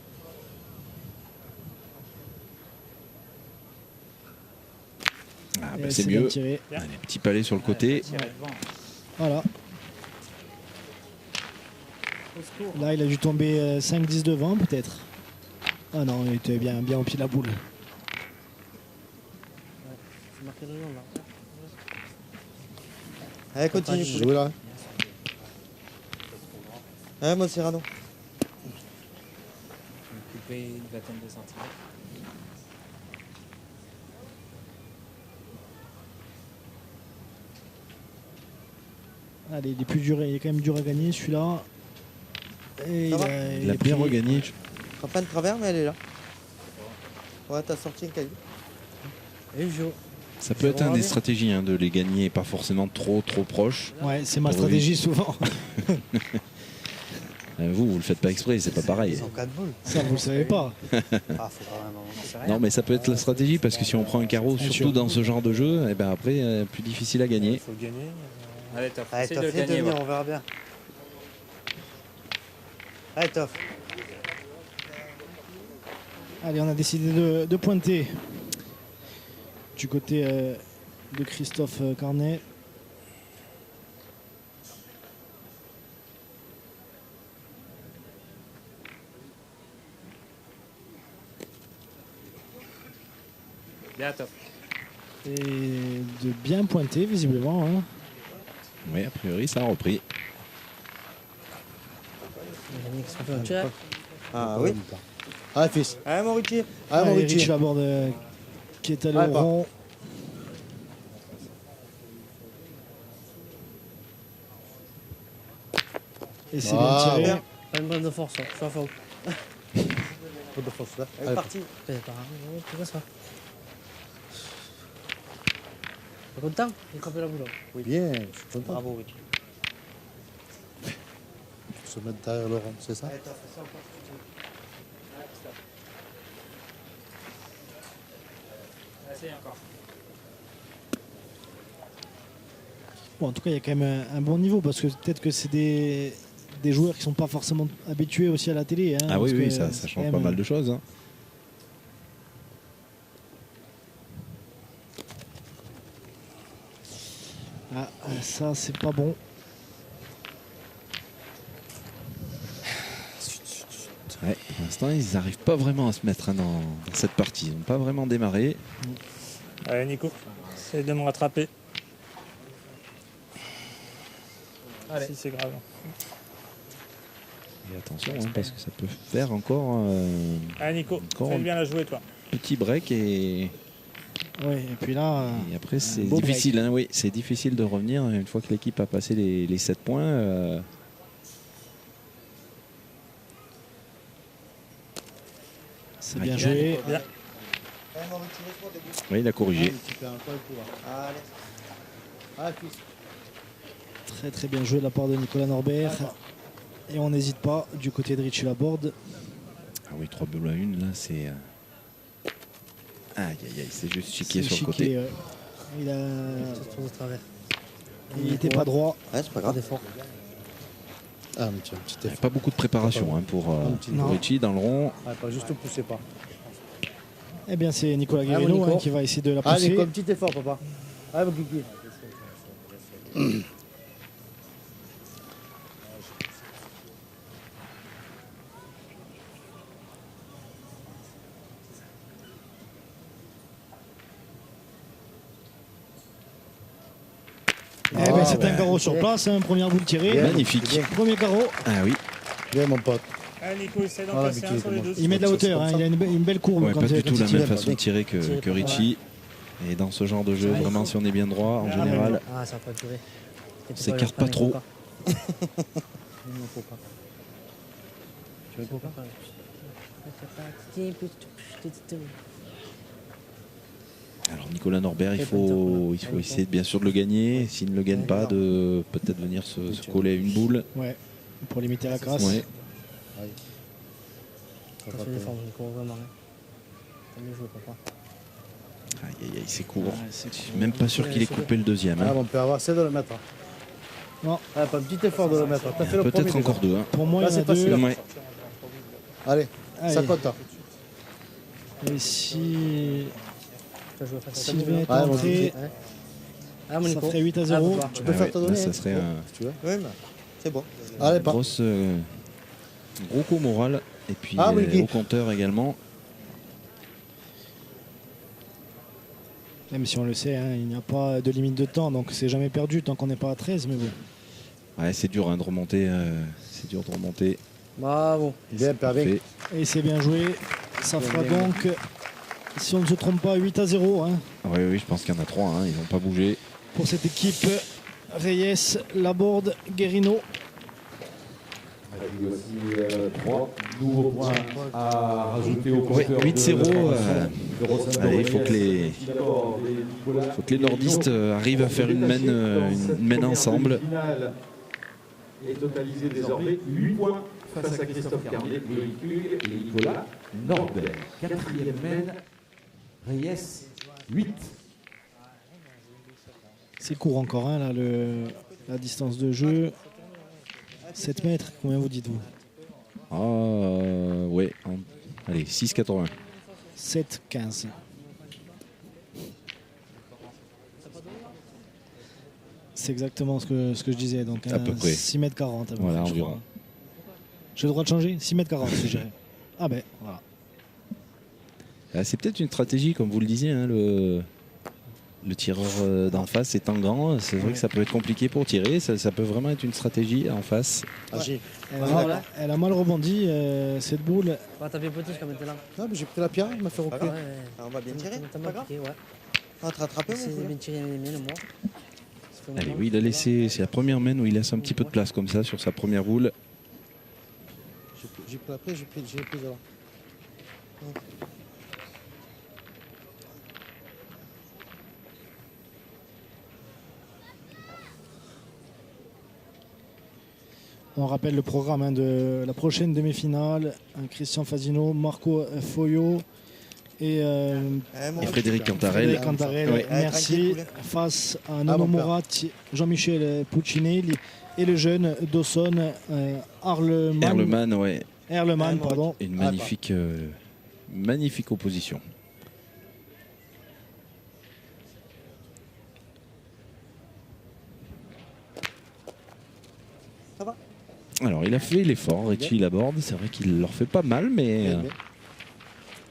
Ah, bah, c'est bien mieux. tiré. Allez, petit palais sur le côté. Voilà. Là, il a dû tomber 5-10 devant, peut-être. Ah non, il était bien au pied de la boule. C'est marqué le nom, là. Allez, continue. Jouez là. Allez, mon Cyrano. Coupé une vingtaine de centimètres. Allez, il est plus dur, il est quand même dur à gagner celui-là. Et Ça va Il a est bien pris. regagné. Prends pas de travers, mais elle est là. Ouais, t'as sorti une caillou. Et Jo. Ça peut être une des stratégies hein, de les gagner, pas forcément trop proches. Ouais, c'est ma Oui. stratégie souvent. Vous le faites pas exprès, c'est pas pareil. Ils ont 4 boules. Ça, vous le savez pas. Ah, faut quand même. Non, mais ça peut être la stratégie parce que si on prend un carreau, Bien surtout sûr. dans ce genre de jeu, et ben après, plus difficile à gagner. Il faut gagner. Allez, Toff, Allez, essaye de Toff, viens de gagner. venir, va. on verra bien. Allez, Toff. Allez, on a décidé de pointer du côté de Christophe Carnet. Bien, Toff. Et de bien pointer, visiblement. Hein. Oui, a priori, ça a repris. Ah oui. Allez, fils. Allez, mon Richie. Allez, mon Allez, Richie. Rich Laborde qui est allé Allez, au pas. rond. Et c'est Ah, bien tiré. bien. Pas une bonne de force, hein. Fais faux. Pas de force là. Elle est Allez, partie. C'est pas c'est quoi ça? T'es content? J'ai campé la boule. bien, je suis content. Bravo, Richie. Se mettre derrière Laurent, c'est ça? Allez, Toff, fais ça encore. Essaye encore. Bon, en tout cas, il y a quand même un bon niveau parce que peut-être que c'est des joueurs qui sont pas forcément habitués aussi à la télé. Hein, Ah oui, parce oui, que ça c'est change quand pas même- mal de choses. Hein. Ah, ça, c'est pas bon. Ouais, pour l'instant, ils n'arrivent pas vraiment à se mettre hein, dans cette partie. Ils n'ont pas vraiment démarré. Allez, Nico. Essaye de me rattraper. Allez. Si c'est grave. Et attention, hein, parce que ça peut faire encore Allez, Nico. Encore Fais un- bien la jouer, toi. petit break et Ouais, et puis là, Et après, c'est beau difficile. Hein, oui, c'est difficile de revenir une fois que l'équipe a passé les 7 points. c'est bien Aïe. joué. Bien. Allez, mon Richie, laisse-moi debout. Oui, il a corrigé. Tu fais encore un coup. Hein. Allez. Allez, fils. Très très bien joué de la part de Nicolas Norbert. Et on n'hésite pas du côté de Richie Laborde. Ah oui, 3 boules à 1, là, c'est. Aïe, aïe, aïe, c'est juste chiqué C'est sur le côté. chiqué, Il a... Tour de travers. Il n'était pas droit. Ouais, c'est pas Pas grave. d'effort. Ah, un petit Il n'y a effort. pas beaucoup de préparation hein, pour Non. Ricci dans le rond. Ouais, pas juste pousser pas. Eh bien, c'est Nicolas Ah, Guérino Nico. qui va essayer de la Allez, pousser. comme petit effort, papa. Allez, mon kiki. Eh ben, c'est un carreau sur place, hein, première boule tirée. Bien. Magnifique. Premier carreau. Ah oui. Viens, mon pote. Allez Nico, essaie d'en Voilà, placer un Mickey, sur les comment- deux. Il met de la hauteur, hein, il a une belle courbe. Ouais, quand pas il- du quand tout il la tire. même façon de tirer que Ricci. Et dans ce genre de jeu, vraiment, si on est bien droit, en général, Ah, ça va pas durer. on s'écarte pas trop. Tu veux pourquoi Alors Nicolas Norbert, il faut essayer bien sûr de le gagner. S'il ne le gagne pas, de peut-être venir se coller à une boule. Ouais, pour limiter la crasse. Ouais. Ça fait l'effort, Nico, vraiment. hein. T'as mieux joué, papa. Aïe aïe aïe, c'est court. Ouais, c'est Je suis même pas sûr qu'il ait coupé le deuxième. Ah, hein. mon père, avoir, c'est de le mettre. Non. Ah, pas un petit effort de le mettre. T'as fait le premier. Peut-être encore déjà. deux. hein. Pour moi, Là, il y en a c'est facile. deux. Ouais. Allez, Allez. ça compte. hein. Et si T'as joué face à s'il venait Ouais, entrer, Ah, mon ça Nico. ferait 8 à Ah, 0. papa. Tu peux Ah faire ouais, ta là, donnée. ça serait un Si tu veux. Oui, mais c'est bon. Allez, pas. gros coup moral. Et puis Ah, oui, Guy. au compteur également. Même si on le sait, hein, il n'y a pas de limite de temps, donc c'est jamais perdu tant qu'on n'est pas à 13. Mais bon, Ouais, c'est dur hein, de remonter. C'est dur de remonter. Bravo. Bien, père, bien. Parfait. et c'est bien joué. Ça fera donc, si on ne se trompe pas, 8 à 0 hein, Oui, oui, je pense qu'il y en a trois. Hein, ils n'ont pas bougé. pour cette équipe. Reyes, Laborde, Guérino. Et puis aussi 3 nouveaux points à rajouter au Ouais, compteur 8-0, de la formation de Rosendo allez, il faut que Reyes, les- Laborde et Nicolas faut que les nordistes arrivent à faire une mène ensemble. Et totaliser désormais 8 points face à Christophe Carnet, Loïc Hugues et Nicolas Norbert. Quatrième mène, Reyes 8. C'est court encore, hein, là, la distance de jeu. 7 mètres, combien vous dites-vous? Ah, ouais. Allez, 6,80. 7-15. C'est exactement ce que je disais. Donc, À peu près. 6 mètres 40. à peu Voilà, près, je environ. crois. J'ai le droit de changer? 6 mètres 40, je dirais. Ah ben, voilà. Ah, c'est peut-être une stratégie, comme vous le disiez. Hein, le tireur d'en face étant grand, c'est vrai que ça peut être compliqué pour tirer. Ça peut vraiment être une stratégie en face. Agir. Elle a mal rebondi, cette boule. Bah, t'as bien poté jusqu'à maintenant. Non, mais j'ai pris la pierre, il m'a fait reculer. Ouais. On va bien tirer, T'as c'est pas mal grave. piqué, ouais. On va te rattraper, mon C'est poulet. bien tiré les miennes, moi. Ça fait Allez, longtemps. oui, il a laissé. C'est la première mène où il laisse un petit peu de place comme ça sur sa première boule. J'ai pris la pierre, j'ai pris là. On rappelle le programme hein, de la prochaine demi-finale. Christian Fazino, Marco Foyo et, Et Frédéric Cantarel. Frédéric Cantarel, Ouais. merci. Tranquille, Face à mon Nono père. Morat, Jean-Michel Puccinelli et le jeune Dawson Erleman, ouais. Erleman, pardon. Une magnifique, magnifique opposition. Ça va? Alors, il a fait l'effort, Ricci Laborde. C'est vrai qu'il leur fait pas mal, mais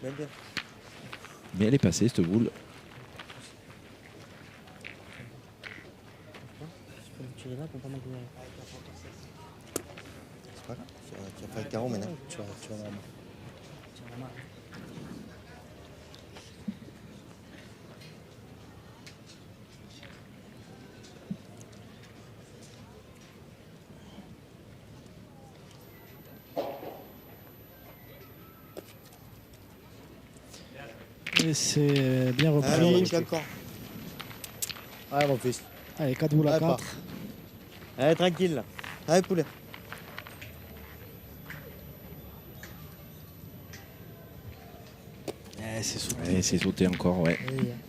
Bien, bien. elle est passée, cette boule. Je peux le tirer là pour pas m'enlever. C'est pas grave. Tu vas faire le carreau maintenant. Tu vas voir. Et c'est bien Allez, on repris. continue encore. Allez, mon fils. Allez, 4 boules à Allez, 4. Allez, tranquille là. Allez, poulet. c'est sauté. Ouais, c'est sauté encore, ouais.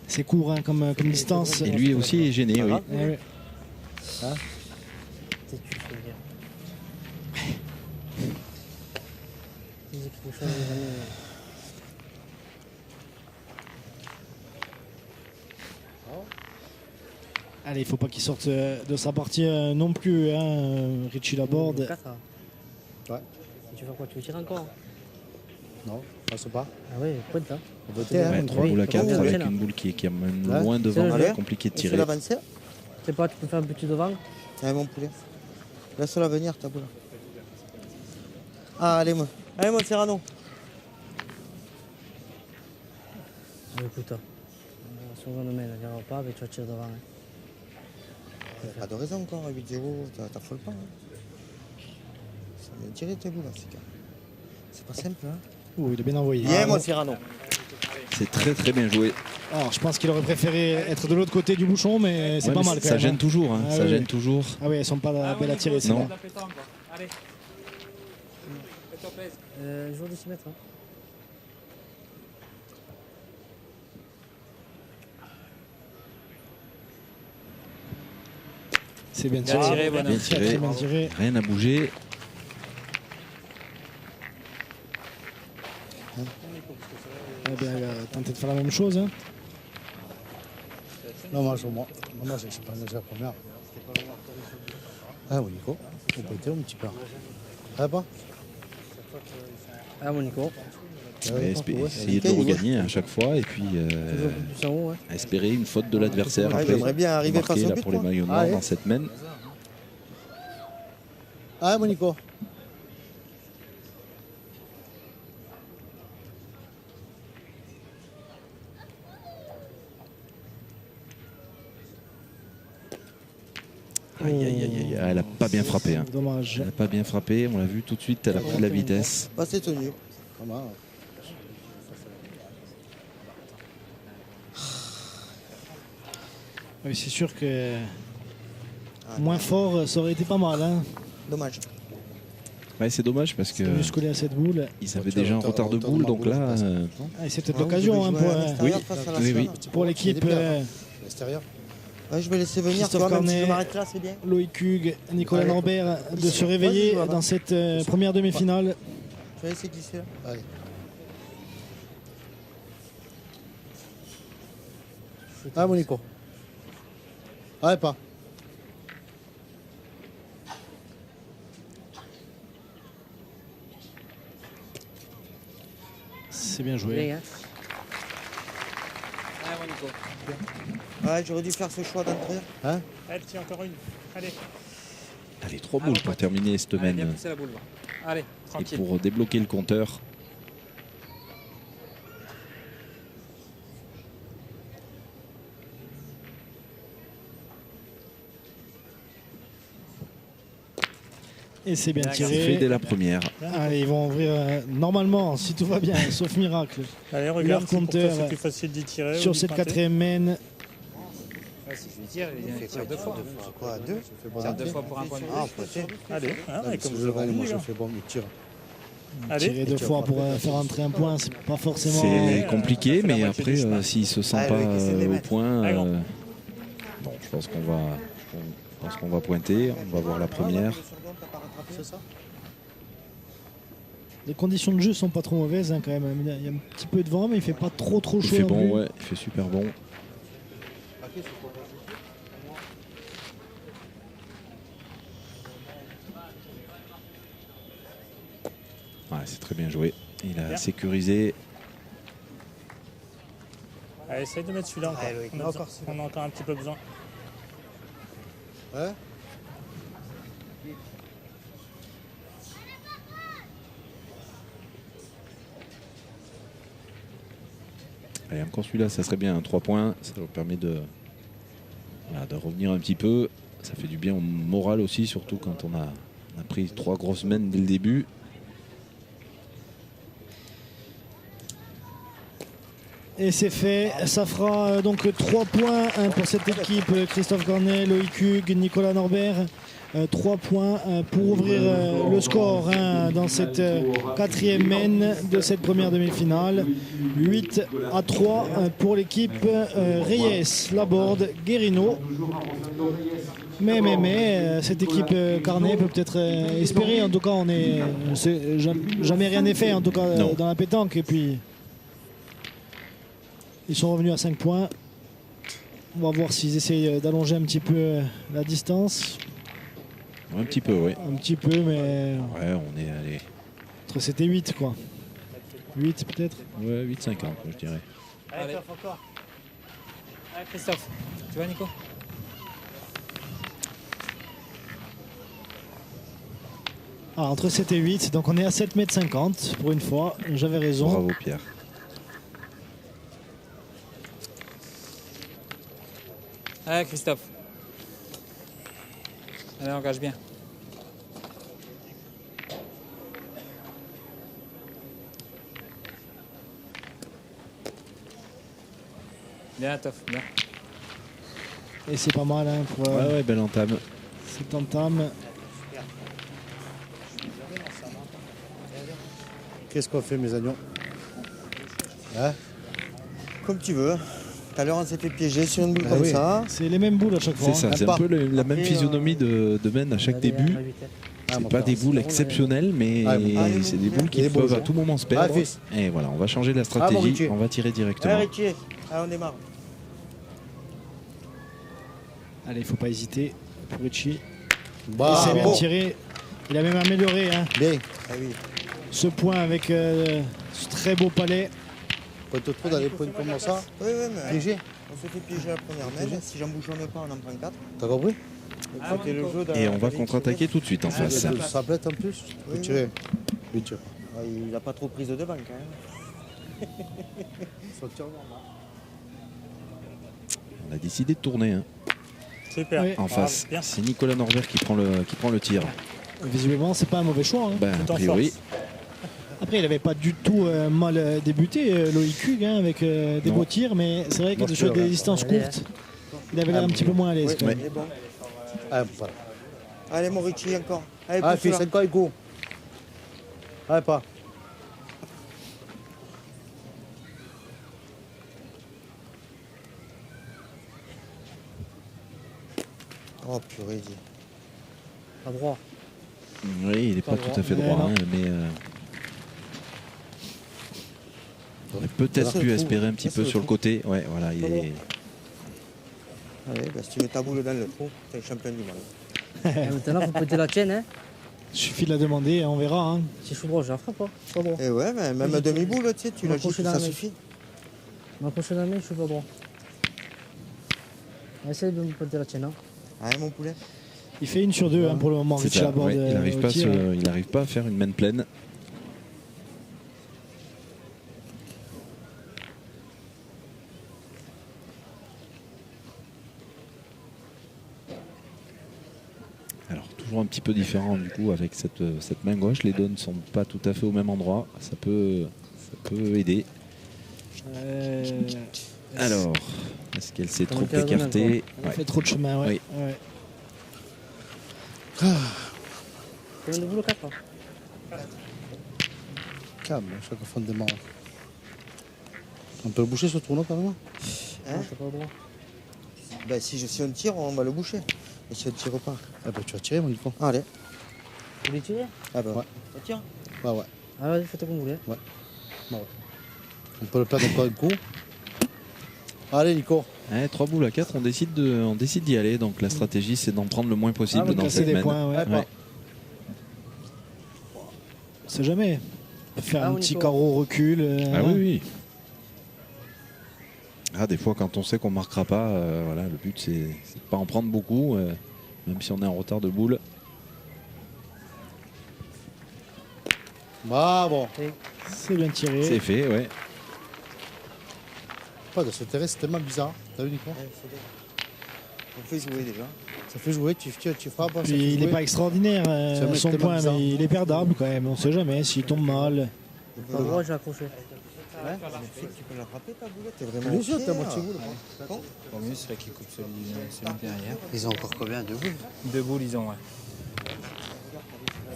C'est court hein, comme distance. Et lui aussi est gêné, oui. Ouais. Ah. Têtu, je veux dire. Il dit quelque chose, les amis. Allez, il faut pas qu'il sorte de sa partie non plus. Hein. Richie Laborde. Ouais. Tu veux quoi? Tu veux tirer encore? Non, je pense pas. Ah ouais, pointe là. On va voter, hein. Ouais, 3 boules à 4 oui, avec oui. une boule qui amène Ouais. loin devant, Allez. c'est compliqué de Tu tirer. l'avancer. Tu sais pas, tu peux faire un petit devant. Allez, mon poulet. Laisse-la venir, ta boule. Ah, allez, mon Serrano. Écoute, si on nous mène, elle viendra pas, mais tu vas tirer devant. Hein. Pas de raison encore, à 8-0, t'affoles pas. Hein. Ça vient tirer tes boules, là, ces gars. C'est pas simple, hein. Ouh, il est bien envoyé. Bien, mon Serrano. C'est très très bien joué. Alors, je pense qu'il aurait préféré être de l'autre côté du bouchon, mais c'est Ouais, pas mais mal quand ça même. gêne toujours, hein. Ah Ça oui, gêne oui. toujours. Ah oui, elles sont pas belles à tirer. c'est Non. vrai. Allez. Fais-toi plaisir. Jour de 6 mètres. Hein. C'est bien Bien tiré. tiré, bonhomme. Bien tiré. Très bien tiré. Rien à bouger. Eh bien, il a tenté de faire la même chose. Hein. Non, moi, j'ai pas nagé la première. Ah oui, Nico. On peut être un petit peu. Ah, pas Ah, mon Nico. Essayer de le regagner à chaque fois et puis Toujours plus en haut. Hein. espérer une faute de l'adversaire. Ouais, après. j'aimerais bien arriver Marqué, face au là, but, pour les moi. maillots noirs Allez. dans cette mène. Ah, mon Nico. Aïe, aïe, aïe, aïe. Elle a pas bien frappé. Hein. Dommage. Elle a pas bien frappé. On l'a vu tout de suite. Elle a pris de la vitesse. Pas c'est tenu. Oui, c'est sûr que moins fort, ça aurait été pas mal. Hein. Dommage. Ouais, c'est dommage parce que Musclé à cette boule. ils avaient déjà un retard de boule, donc là. Ah, c'est peut-être l'occasion hein, pour l'équipe. L'extérieur. Ouais, je vais laisser venir, tu Christophe vois, même si je Cornet, m'arrête là, c'est bien. Loïc Hugues, Nicolas Allez. Lambert de se réveiller Vas-y, dans cette première demi-finale. Je vais laisser glisser là. Allez. Ah, mon Nico. Allez, pas. C'est bien joué. Bien, hein. Allez, mon Nico. Ouais, j'aurais dû faire ce choix d'entrée. Hein? Allez, tiens, encore une. Allez. Allez, 3 boules pour terminer cette Allez, bien mène. pousser la boule. Allez, Et tranquille. pour débloquer le compteur. Et c'est bien C'est fait dès tiré. la première. Allez, ils vont ouvrir normalement, si tout va bien, sauf miracle. Allez, Leur regarde, si pour toi, compteur c'est plus facile d'y tirer. ou sur d'y cette pointer. quatrième mène. Ouais, si je lui tire, il tire 2 fois. C'est quoi, 2? Il tire 2 fois pour un point de vue. Ah, peut-être. Allez, hein, et Si comme je je le le gagne, moi, dis, je hein. fais bon, mais tire. Allez. Tirer deux fois pour faire entrer un point, c'est pas forcément. C'est compliqué, ça fait la mais moitié après, du chemin. s'il se sent Allez, pas Loïc, essaie de les au mettre. point, Allez, bon. bon, je pense qu'on va pointer. On va voir la première. C'est ça? Les conditions de jeu sont pas trop mauvaises hein, quand même. Il y a un petit peu de vent, mais il fait pas trop chaud. Il fait non plus. bon, ouais, il fait super bon. Ouais, c'est très bien joué. Il a Bien. sécurisé. Allez, essaye de mettre celui-là encore. Allez, Loïc, On a besoin- on a encore un petit peu besoin. Ouais. Allez, encore celui-là, ça serait bien. 3 points, ça leur permet de revenir un petit peu. Ça fait du bien au moral aussi, surtout quand on a pris 3 grosses semaines dès le début. Et c'est fait. Ça fera donc 3 points pour cette équipe. Christophe Cornet, Loïc Hugues, Nicolas Norbert. 3 points pour ouvrir le score dans cette 4e main de cette première demi-finale. 8-3 pour l'équipe Reyes, Laborde, Guérino. Mais cette équipe Carnet peut peut-être espérer. En tout cas, jamais rien n'est fait en tout cas dans la pétanque. Et puis ils sont revenus à 5 points. On va voir s'ils essayent d'allonger un petit peu la distance. Un petit peu, oui. Un petit peu, mais. Ouais, on est allé. Entre 7 et 8, quoi. 8 peut-être. Ouais, 8,50, je dirais. Allez, encore. Allez, Christophe. Tu vois, Nico? Entre 7 et 8, donc on est à 7,50 m pour une fois. J'avais raison. Bravo, Pierre. Allez, Christophe. Allez, engage bien. Bien, Toff, bien. Et c'est pas mal pour ouais, belle entame. cette entame. Qu'est-ce qu'on fait, mes agnons? Hein? Comme tu veux. Tout à l'heure, on s'est fait piéger sur une boule comme ça. C'est les mêmes boules à chaque fois. C'est ça, c'est un peu la même physionomie de main à chaque début. C'est pas des boules exceptionnelles, mais c'est des boules qui peuvent à tout moment se perdre. Et voilà, on va changer la stratégie, on va tirer directement. Allez, Richie, allez, on démarre. Allez, il ne faut pas hésiter pour Richie. Bah, il s'est bien tiré. Il a même amélioré ce point avec ce très beau palais. Pas trop dans les points comme ça. Oui, mais Piégé. on se fait piéger la première main. Si j'en bouchonne pas, on en prend 4. T'as compris? Et on va contre-attaquer tout de suite en face. Ça blette en plus. Oui, tirer. Il n'a pas trop prise de devant quand même. On a décidé de tourner. Super. Oui. En face. C'est Nicolas Norbert qui prend le tir. Visiblement, c'est pas un mauvais choix. A priori. Après, il n'avait pas du tout mal débuté, Loïc Hugues, avec des beaux tirs, mais c'est vrai que sur des distances courtes, il avait l'air un petit peu moins à l'aise. Oui, bon. Voilà. Allez, mon Richie, encore. Allez, Ah, fais 5 ans, il court. Allez, pas. Oh, purée, dis. À droit. Oui, il n'est pas tout à fait droit, mais on aurait peut-être pu espérer un petit peu sur le côté. Ouais, voilà, il est. Allez, si tu mets ta boule dans le trou, t'es champion du monde. Maintenant, il faut péter la tienne. Il suffit de la demander, on verra. Si je suis droit, je la ferai pas. Pas droit. Et ouais, mais même demi-boule, tu sais, tu la gifles, ça suffit. Ma prochaine année, je suis pas droit. Essaye de me péter la tienne. Allez, mon poulet. Il fait 1 sur 2 pour le moment. Richie Laborde, il n'arrive pas à faire une main pleine. Alors toujours un petit peu différent du coup avec cette main gauche. Les doigts ne sont pas tout à fait au même endroit. Ça peut aider. Alors, est-ce qu'elle s'est trop écartée? Elle fait trop de chemin, ouais. Combien de boules 4 Calme, chaque fois on démarre. On peut le boucher ce tournoi quand même? Hein? C'est pas droit. Ben, si on tire, on va le boucher. Et si on ne tire pas? Ah bah tu vas tirer mon Nico. Allez. Vous voulez tirer? Ah bah ouais. On tire? Ouais. Ah vas-y, faites comme vous voulez. Ouais. On peut le perdre encore un coup. Allez Nico. 3 boules à 4, on décide d'y aller. Donc la stratégie c'est d'en prendre le moins possible dans cette main. On sait jamais. Faire un petit carreau recul. Ah oui. Des fois quand on sait qu'on marquera pas, voilà, le but c'est de pas en prendre beaucoup, même si on est en retard de boule. Bravo. C'est bien tiré. C'est fait, ouais. Pas de ce terrain, c'est tellement bizarre. T'as vu Nico? On fait jouer déjà. Ça fait jouer, tu frappes. Puis il n'est pas extraordinaire son point, mais il est perdable quand même. On ne sait jamais s'il tombe mal. Pas droit, je vais accrocher. Ouais, tu peux la frapper ta boulette, t'es vraiment Bien au sûr, pied, t'as moitié boule. Bon. Au mieux, c'est là qu'ils coupent celui derrière. Ils ont encore combien? 2 boules? 2 boules, ils ont, ouais.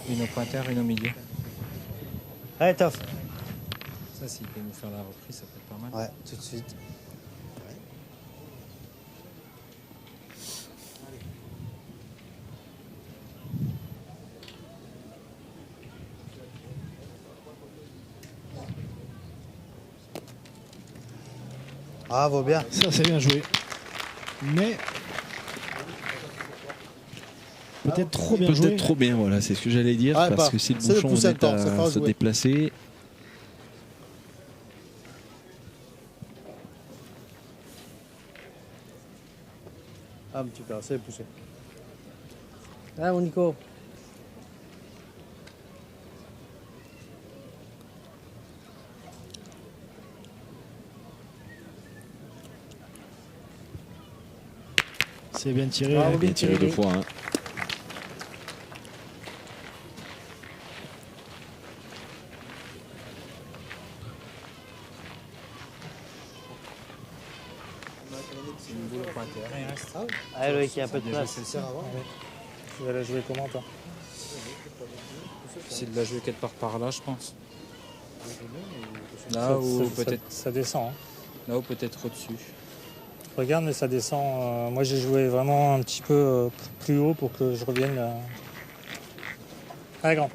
Une au pointeur, une au milieu. Allez, Toff. Ça, s'il peut nous faire la reprise, ça peut être pas mal. Ouais, tout de suite. Ah, vaut bien. Ça, c'est bien joué. Mais peut-être trop bien joué. Peut-être trop bien, voilà, c'est ce que j'allais dire. Ah, parce pas. que si le C'est le bouchon poussin est tort, ça fera à se jouer. déplacer, Un petit peu, c'est poussé. Ah, mon Nico. C'est bien tiré. Bravo, bien tiré 2 fois. Hein. C'est une boule au pointeur, il reste. Allez, Loïc, il y a un peu de Déjà place. celle-ci. Tu vas la jouer comment, toi? C'est de la jouer quelque part par là, je pense. Là ou peut-être Ça descend. Hein. là ou peut-être au-dessus. Regarde, mais ça descend. Moi, j'ai joué vraiment un petit peu plus haut pour que je revienne. Allez, grand.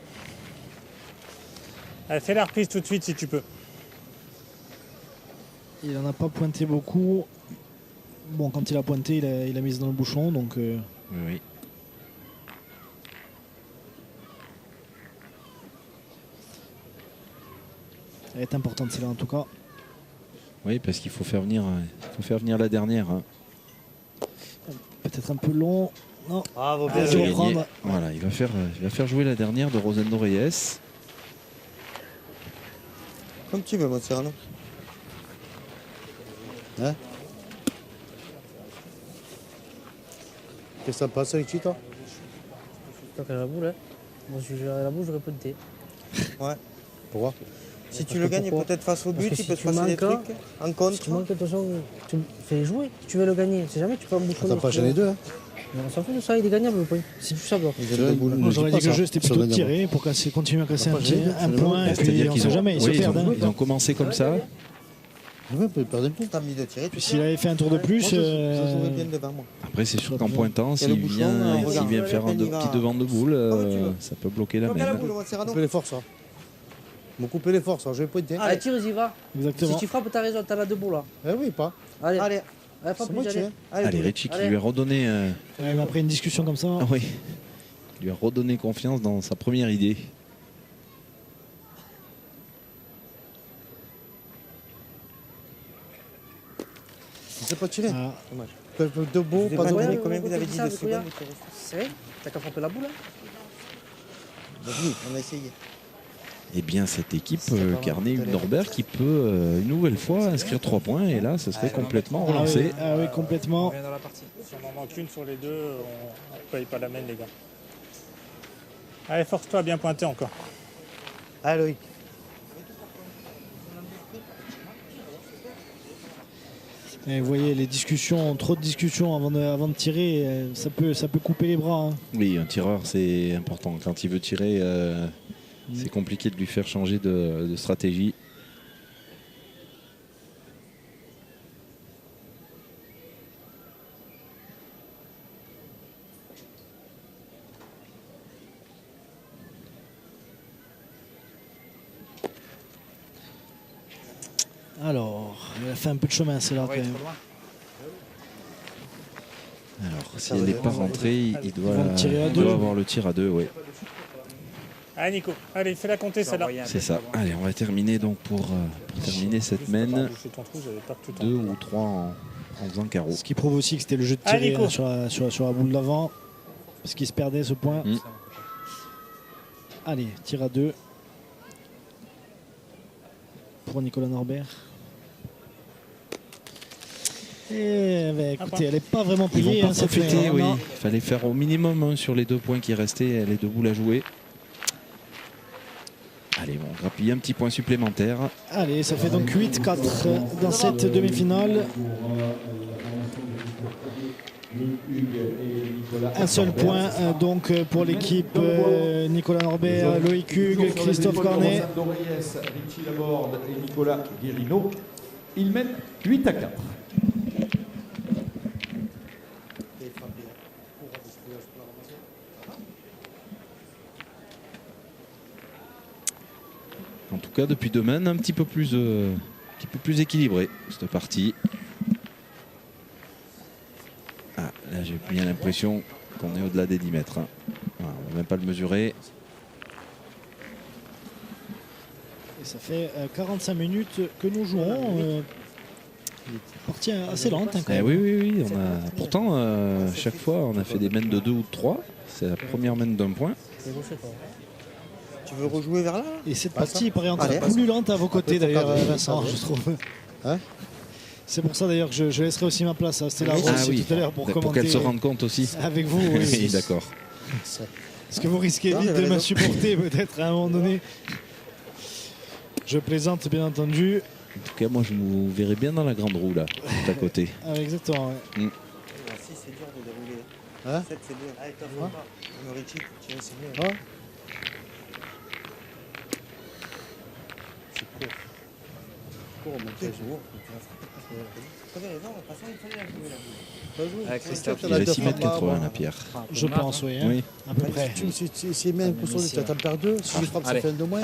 Allez, fais la reprise tout de suite si tu peux. Il n'en a pas pointé beaucoup. Bon, quand il a pointé, il a mis dans le bouchon. Donc, Oui. elle est importante celle-là en tout cas. Oui, parce qu'il faut faire venir la dernière. Hein. Peut-être un peu long. Non. Bravo, Ah, bien je Il vais va reprendre. gagner. Voilà, il va faire jouer la dernière de Rosendo Reyes. Comme tu veux, mon Cyrano. Hein? Qu'est-ce que ça passe avec toi? Tant qu'à la boule, hein. Moi, si j'avais la boule, j'aurais pointé. Ouais. Pourquoi? Si tu le gagnes, pourquoi? peut-être face au but, Parce que il si peut te tu passer des manques, trucs en Si contre. tu manques, attention, tu fais jouer. Si tu veux le gagner, c'est jamais, tu peux en bouchonner. T'as pas gêné deux, hein? Mais on s'en fout de ça, il est gagnable le point. C'est tout ça, blanc. Moi, j'aurais dit que le jeu c'était plutôt de tirer pour continuer à casser un point. Et puis on ne sait jamais, ils se perdent. Hein. Ils ont commencé comme ça. Ouais, peut perdre le point. T'as mis de tirer. Puis s'il avait fait un tour de plus, Moi, je jouerais bien devant moi. Après, c'est sûr qu'en pointant, Il y a le s'il bouchon, vient regarde. faire un Il va. petit devant de boule, Comme tu veux. ça peut bloquer la Bloquer la main. boule, mon Cyrano. Couper les forces, hein. Me couper les forces, hein. Je vais pointer. Allez, tire, y va. Exactement. Si tu frappes, t'as raison, t'as la deux boules là. Eh oui, pas. Allez, Allez, allez, frappe C'est moi plus, qui allez. ai. Allez, Richie qui lui a redonné. Ouais, mais après une discussion comme ça. Oui, il lui a redonné confiance dans sa première idée. C'est pas tiré. Ah, Dommage. De beau, Vous pas de avez beau. combien vous avez dit de ça, secondes Nicolas C'est vrai? T'as qu'à frapper la boule, hein. Vas-y, on a essayé. Eh bien, cette équipe C'est pas mal. Carnet Norbert qui peut une nouvelle fois inscrire 3 points et là, ce serait complètement ah oui, relancé. ah oui, complètement. On revient dans la partie. Si on en manque une sur les deux, on ne paye pas la main, les gars. Allez, force-toi, bien pointé encore. Allez, Loïc. Et vous voyez les discussions, trop de discussions avant de tirer, ça peut couper les bras. Hein. Oui, un tireur, c'est important. Quand il veut tirer, c'est compliqué de lui faire changer de stratégie. Alors, il a fait un peu de chemin, c'est là quand Ouais, même. trop loin. Alors, si elle n'est pas rentrée, il doit, vont tirer à il deux. doit avoir le tir à 2, oui. Allez, Nico, allez, fais-la compter, celle-là. Envoyer un C'est peu ça. plus loin. Allez, on va terminer donc pour terminer cette main. Boucher ton trou, j'avais pas tout le temps. 2 ou 3 en faisant carreau. Ce qui prouve aussi que c'était le jeu de Allez, tirer Nico. sur la boule d'avant. Parce qu'il se perdait ce point. Mm. Allez, tir à 2. Pour Nicolas Norbert. Et bah, écoutez, elle n'est pas vraiment Ils vont pliée. pas hein, cette profiter, main. oui. Non. Il fallait faire au minimum sur les 2 points qui restaient, les 2 boules à jouer. Allez, Allez, on grappille un petit point supplémentaire. Allez, ça fait donc 8-4 dans cette demi-finale. Un seul point donc pour l'équipe Nicolas Norbert, Loïc Hugues, Christophe Cornet. Richie Laborde et Nicolas Guérino. Ils mènent 8-4. En tout cas, depuis demain, un petit peu plus équilibré cette partie. Ah, là, j'ai bien l'impression qu'on est au-delà des 10 mètres. Hein. Voilà, on ne va même pas le mesurer. Et ça fait 45 minutes que nous jouons. Partie assez lente. Hein, quand même. Oui. Pourtant, chaque fois, on a fait des mènes de 2 ou de 3. C'est la première mène d'un point. Tu veux rejouer vers là? Et cette partie paraît encore plus lente à vos côtés d'ailleurs, Vincent, je trouve. Hein? C'est pour ça d'ailleurs que je laisserai aussi ma place à Stella Rossi tout à l'heure pour commenter. qu'elle se rende compte aussi. Avec vous. Oui, d'accord. Parce que vous risquez vite de m'insupporter peut-être à un moment donné. Je plaisante bien entendu. En tout cas, moi je me verrais bien dans la grande roue là, tout à côté. Ah, exactement. Ouais. 6 c'est dur de dérouler. 7 c'est dur. Allez, t'as pas. Le Richie, tiens, c'est mieux. C'est court. C'est court, T'avais raison, de toute façon, il fallait la jouer Il a 6 mètres 80 la pierre. Je pense, oui. Hein, à peu près. C'est bien pour son tu perds 2. Si je frappe, ça fait un de moins.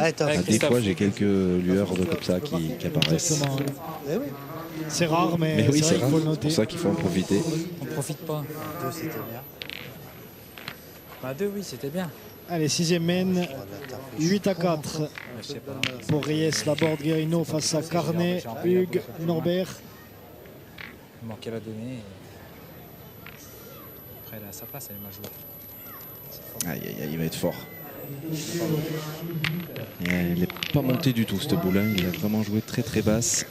Des fois, j'ai quelques lueurs de comme ça qui apparaissent. Exactement. C'est rare, mais oui, c'est vrai qu'il faut le c'est noter. pour ça qu'il faut en profiter. On profite pas. 2 c'était bien. Bah 2 oui, c'était bien. Allez, 6e mène, 8-4 pour Reyes, Laborde, Guérino face à Carnet, Hugues, Norbert. Il manquait la donnée. Après, elle est à sa place, elle m'a joué. Aïe, il va être fort. Il n'est pas monté du tout, ce boulin. Il a vraiment joué très très basse.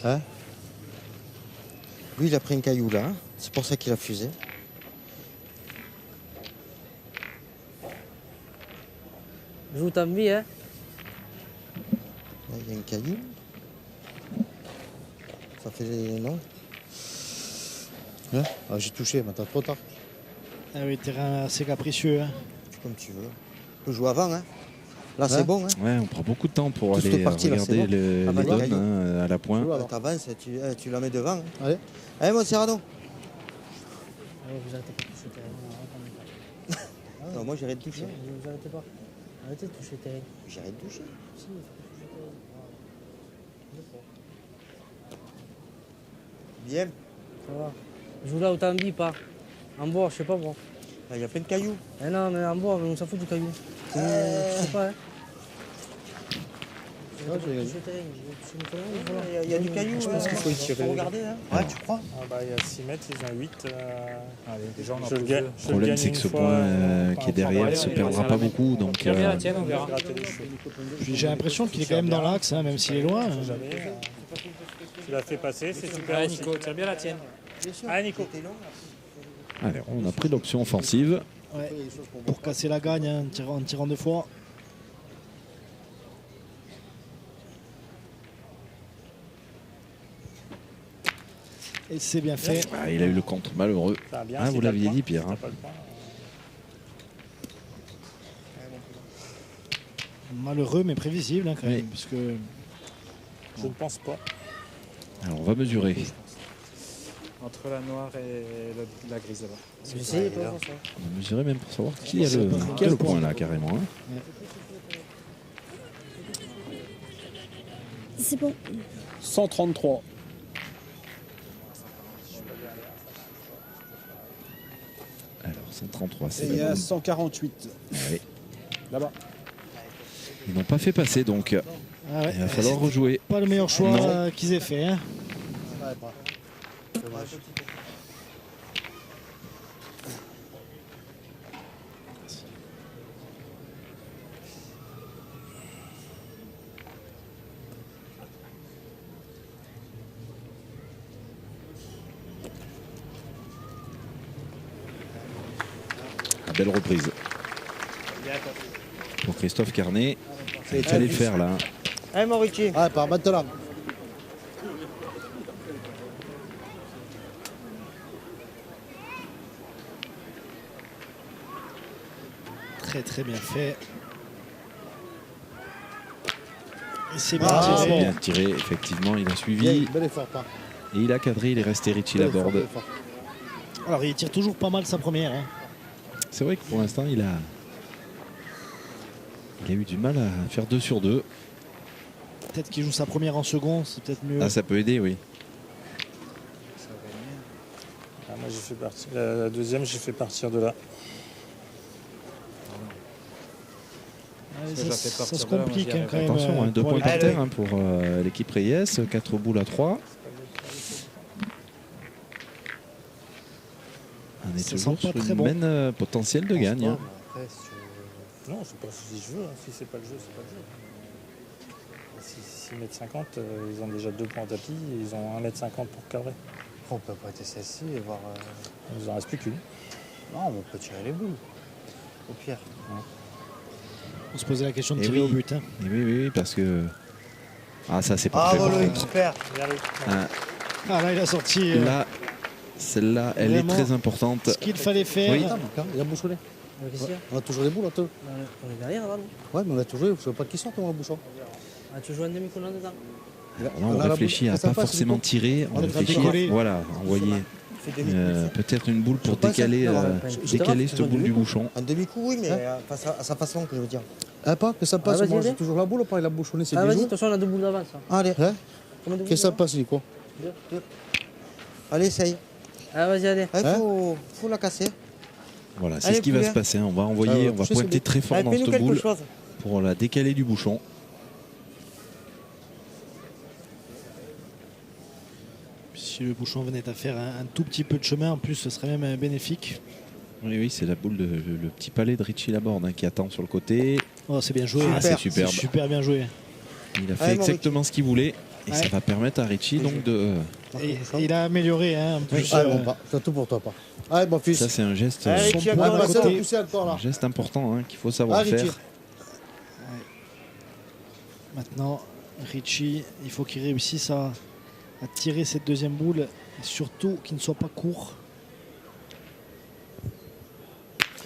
Hein? Lui, il a pris un caillou là. C'est pour ça qu'il a fusé. Joue ta vie, hein? Là, il y a un caillou. Ça fait non? Hein? Ah, j'ai touché, maintenant trop tard. Ah oui, terrain assez capricieux. Hein. Comme tu veux. Tu peux jouer avant, hein? Là, c'est bon, hein? Ouais, on prend beaucoup de temps pour Toute aller cette partie, là, regarder c'est bon. les Avant les donnes cailloux. à la pointe. Tu avances, tu la mets devant. Hein? Allez. Allez, mon Cyrano. Vous arrêtez pas de toucher terrain. Non, moi, j'arrête de toucher. Vous arrêtez pas. Arrêtez de toucher terrain. J'arrête de toucher. Si, il faut toucher terrain. Bien. Ça va. Joue là où t'as envie, pas. En bois, je sais pas moi. Il y a plein de cailloux. Eh non, mais en bois, on s'en fout du caillou. Je sais pas, hein. Il y a du caillou. Je pense qu'il faut y tirer. Faut regarder, hein? Ouais, tu crois? Ah bah, il y a 6 mètres, ils ont 8. Allez, déjà, on en Je le pose gagne. deux. Le problème, c'est que ce point qui est derrière ne se perdra pas beaucoup. Donc, Tire bien la tienne, on verra. J'ai l'impression qu'il est quand même dans l'axe, hein, même s'il est loin. Tu l'as fait passer, c'est super. Allez, Nico, tire bien la tienne. Allez, Nico. allez, on a pris l'option offensive. Ouais, pour casser la gagne hein, en tirant 2 fois. Et c'est bien fait. Ah, il a eu le contre malheureux. Ah, vous l'aviez dit, Pierre. Hein. Malheureux mais prévisible hein, quand même. Puisque... Je ne pense pas. Alors, on va mesurer. Entre la noire et la grise là-bas. On va mesurer même pour savoir qui a le point là, carrément. Hein. C'est bon. 133. Alors, 133, c'est Et il y la a bonne. 148. Allez. Là-bas. Ils n'ont pas fait passer, donc Ah ouais. il va falloir rejouer. Pas le meilleur choix qu'ils aient fait. Hein. Dommage. Belle reprise pour Christophe Carnet. Il fallait le faire là. Allez, Maurici. Ah, par maintenant. Très très bien fait. Et c'est Ah, bien C'est tiré. bien tiré, effectivement, il a suivi. Bel effort, pas. Et il a cadré, il est resté Richie Bel effort, Laborde. bel effort. Alors il tire toujours pas mal sa première. Hein. C'est vrai que pour l'instant, il a eu du mal à faire 2 sur 2. Peut-être qu'il joue sa première en second, c'est peut-être mieux. Ah, ça peut aider, oui. Ah, moi, j'ai fait partir. La deuxième, j'ai fait partir de là. Ouais, Ça, je la ça, fais partir se de là, moi, complique j'y hein, arrive. quand même. Attention, 2 pour points les- par terre hein, pour l'équipe Reyes, 4 boules à 3. On est Ça toujours sent pas sur très une bon. mène potentielle de gagne. hein. Non, c'est pas si je veux. Hein. Si c'est pas le jeu, c'est pas le jeu. Si 6,50 m, ils ont déjà 2 points en tapis et ils ont 1,50 m pour cadrer. On peut pas être celle-ci et voir. Il en reste plus qu'une. Non, on peut tirer les boules. Au pire. On se posait la question de Et tirer oui. au but. Hein. Et oui, parce que. Ah, ça c'est Ah, parfait. par voilà, contre. super. Ah, Ah là il a sorti là, celle-là, elle vraiment est très importante. ce qu'il fallait faire. Oui. Il a bouchonné. Qu'est-ce qu'il y a On a toujours les boules, attends. On est derrière, là, non? Ouais, mais on a toujours, il ne faut pas qu'ils sortent, le bouchon. Ah, tu joues un demi-collant dedans? Là, on a la réfléchit boule. à Ça pas passe, forcément du coup. tirer, on On est réfléchit décoller. voilà, envoyer peut-être une boule pour Je pense décaler, que- décaler cette boule du bouchon. Un demi-coup, oui, mais à sa façon, que je veux dire. Ah, pas que ça passe, vas-y, moi allez. j'ai toujours la boule, pas il a bouchonné, c'est Ah, vas-y, bijou. attention, on a 2 boules d'avance. hein. Allez, Hein Combien de boules Qu'est-ce que ça d'avance? passe, Nico? allez, essaye. Ah, vas-y, allez. Il Hein faut la casser. Voilà, c'est Allez, ce qui va poulet. se passer. On va Ah envoyer, ouais, on va toucher, c'est pointer bon. très fort Allez, dans fais-nous cette quelque boule chose. pour la décaler du bouchon. Si le bouchon venait à faire un tout petit peu de chemin, en plus ce serait même bénéfique. Oui, c'est la boule, le petit palais de Richie Laborde hein, qui attend sur le côté. Oh, c'est bien joué. Ah, c'est superbe. Super bien joué. Il a fait Allez, exactement ce qu'il voulait et Ouais. ça va permettre à Richie donc de. Et il a amélioré hein, en plus. Allez, bon, pas. C'est tout pour toi, pas. Allez, mon fils. Ça, c'est un geste, Allez, son qui a point Ah, de bah, encore ça, côté. on poussait encore là. un geste important hein, qu'il faut savoir Allez, faire. tire. Maintenant, Richie, il faut qu'il réussisse à tirer cette deuxième boule et surtout qu'il ne soit pas court.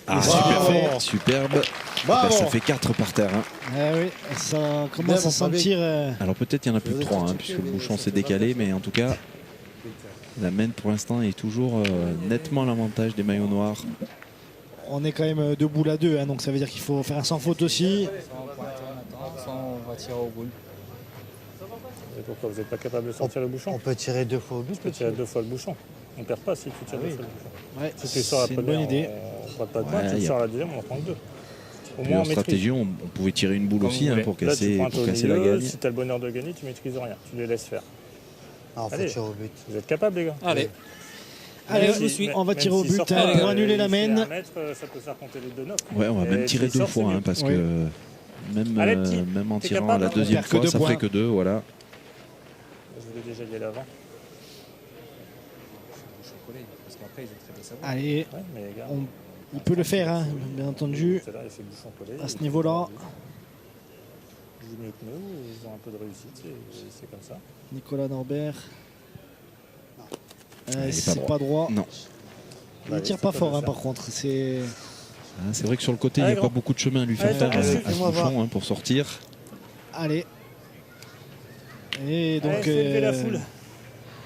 Ah, super superbe. fait. Superbe. Bravo. Ben, ça fait 4 par terre. hein. Ah oui, ça Bien, commence mon à sentir. Alors peut-être il y en a plus de 3 puisque le bouchon s'est décalé, mais en tout cas la main pour l'instant est toujours nettement à l'avantage des maillots noirs. On est quand même 2 boules à 2, hein, donc ça veut dire qu'il faut faire un sans faute aussi. Soit on pointe en attendant, soit on va tirer au boule. Et pourquoi vous n'êtes pas capable de sortir le bouchon? On peut tirer 2 fois au but. Tu peux tirer 2 fois le bouchon. On ne perd pas si tu tires 2 fois le bouchon. Ouais, Si tu sors la c'est une première, bonne idée. on ne prend pas de points. Ouais, Tu y a- sors la deuxième, on en prend que 2. Au Et moins, en on maîtrise. stratégie, on pouvait tirer une boule Comme aussi vous hein, voulez. pour Là, tu casser, pointes pour au casser la milieu. gagne. Si tu as le bonheur de gagner, tu maîtrises rien. Tu les laisses faire. Ah, on Allez. faut tirer au but. Vous êtes capables, les gars? Allez, Allez, Même si- on va même tirer au s'il but sort hein, pas, pour annuler la il fait main. 1 mètre, ça peut faire compter les 2 notes. Ouais, on va même Et tirer s'il 2 sort, fois c'est hein, mieux. parce Oui. que même en T'es tirant capable, la hein. deuxième On perd que fois, 2 ça points. ferait que 2, voilà. Je voulais déjà y aller avant. chocolat, parce qu'après ils ont très bien savoir. Allez, Ouais, mais les gars, il peut le faire, hein, bien entendu, c'est là, il fait le bouchon collé. à ce niveau-là. Ils jouent mieux que nous, ils ont un peu de réussite, et c'est comme ça. Nicolas Norbert. il est pas C'est droit. pas droit. Non. Il Allez, tire c'est pas comme fort ça. hein, par contre. C'est. Ah, c'est vrai que sur le côté, il n'y Allez, a pas grand. beaucoup de chemin à lui faire Allez, faire t'as à reçu, ce fais-moi voir. bouchon hein, pour sortir. Allez. Et donc. Allez, fais lever la foule.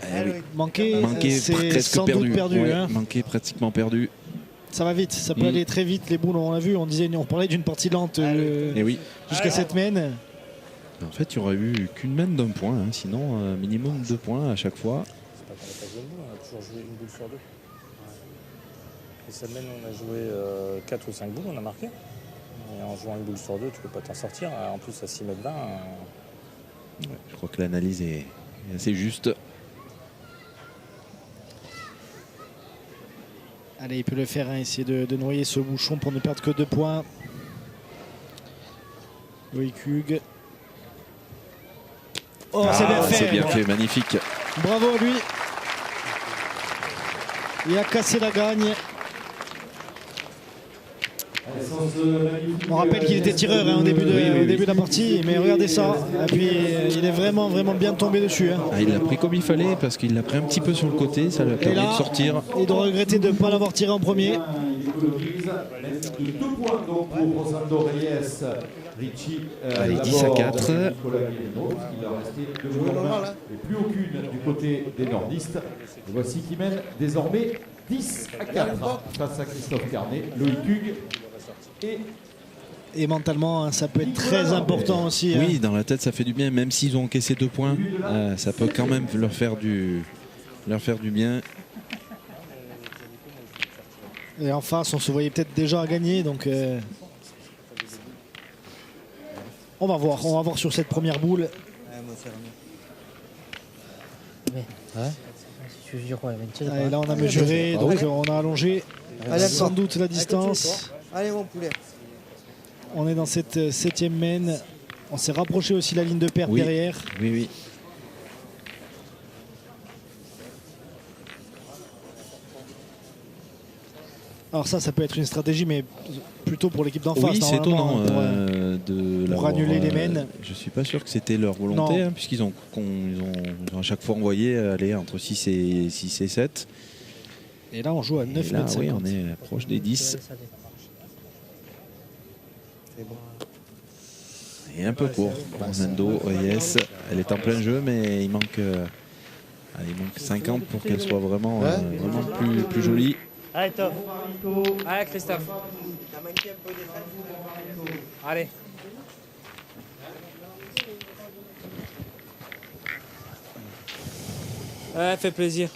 Eh oui. Manqué, Manqué, c'est presque sans perdu. doute perdu. Ouais, hein. manqué, pratiquement perdu. Ça va vite, ça peut Mm. aller très vite. Les boules, on l'a vu, on parlait d'une partie lente Et oui. jusqu'à cette main. En fait, il n'y aurait eu qu'une main d'un point, hein, sinon minimum 2 points à chaque fois. C'est pas qu'on n'a pas joué une boule, on a toujours joué une boule sur 2. Et cette semaine, on a joué 4 ou 5 boules, on a marqué. Et en jouant une boule sur 2, tu peux pas t'en sortir. En plus, à 6 mètres 20, Ouais, je crois que l'analyse est assez juste. Allez, il peut le faire, hein, essayer de noyer ce bouchon pour ne perdre que 2 points. Loïc Hugues. Oh, c'est bien fait. C'est bien fait, magnifique. Bravo à lui. Il a cassé la gagne. On rappelle qu'il était tireur au début de la partie, mais regardez ça. Et puis il est vraiment bien tombé dessus. Hein. Ah, il l'a pris comme il fallait parce qu'il l'a pris un petit peu sur le côté, ça lui a permis de sortir. Il doit regretter de ne pas l'avoir tiré en premier. Allez, 10 à 4. Il leur restait 2 manches et plus aucune du côté des nordistes. Et voici qui mène désormais 10 à 4 face à Christophe Carnet, Loïc Hugues et mentalement, hein, ça peut être très important aussi. Oui, hein. dans la tête, ça fait du bien. Même s'ils ont encaissé 2 points, ça peut quand même leur faire du bien. Et en face, on se voyait peut-être déjà à gagner. Donc, on va voir sur cette première boule. Et là, on a mesuré, donc on a allongé sans doute la distance. Allez, mon poulet. On est dans cette 7e main. On s'est rapproché aussi la ligne de perte derrière. Oui. Alors ça peut être une stratégie, mais plutôt pour l'équipe d'en face. Oui, c'est étonnant pour annuler les mains. Je suis pas sûr que c'était leur volonté, hein, puisqu'ils ont à chaque fois envoyé aller entre 6 et 7. Et là, on joue à 9 mètres 50. Oui, on est proche des 10. Et un peu court. Rosendo, yes, elle est en plein jeu, mais il manque 50 pour qu'elle soit vraiment plus jolie. Allez, top. Allez, Christophe. Allez. Ouais, fait plaisir.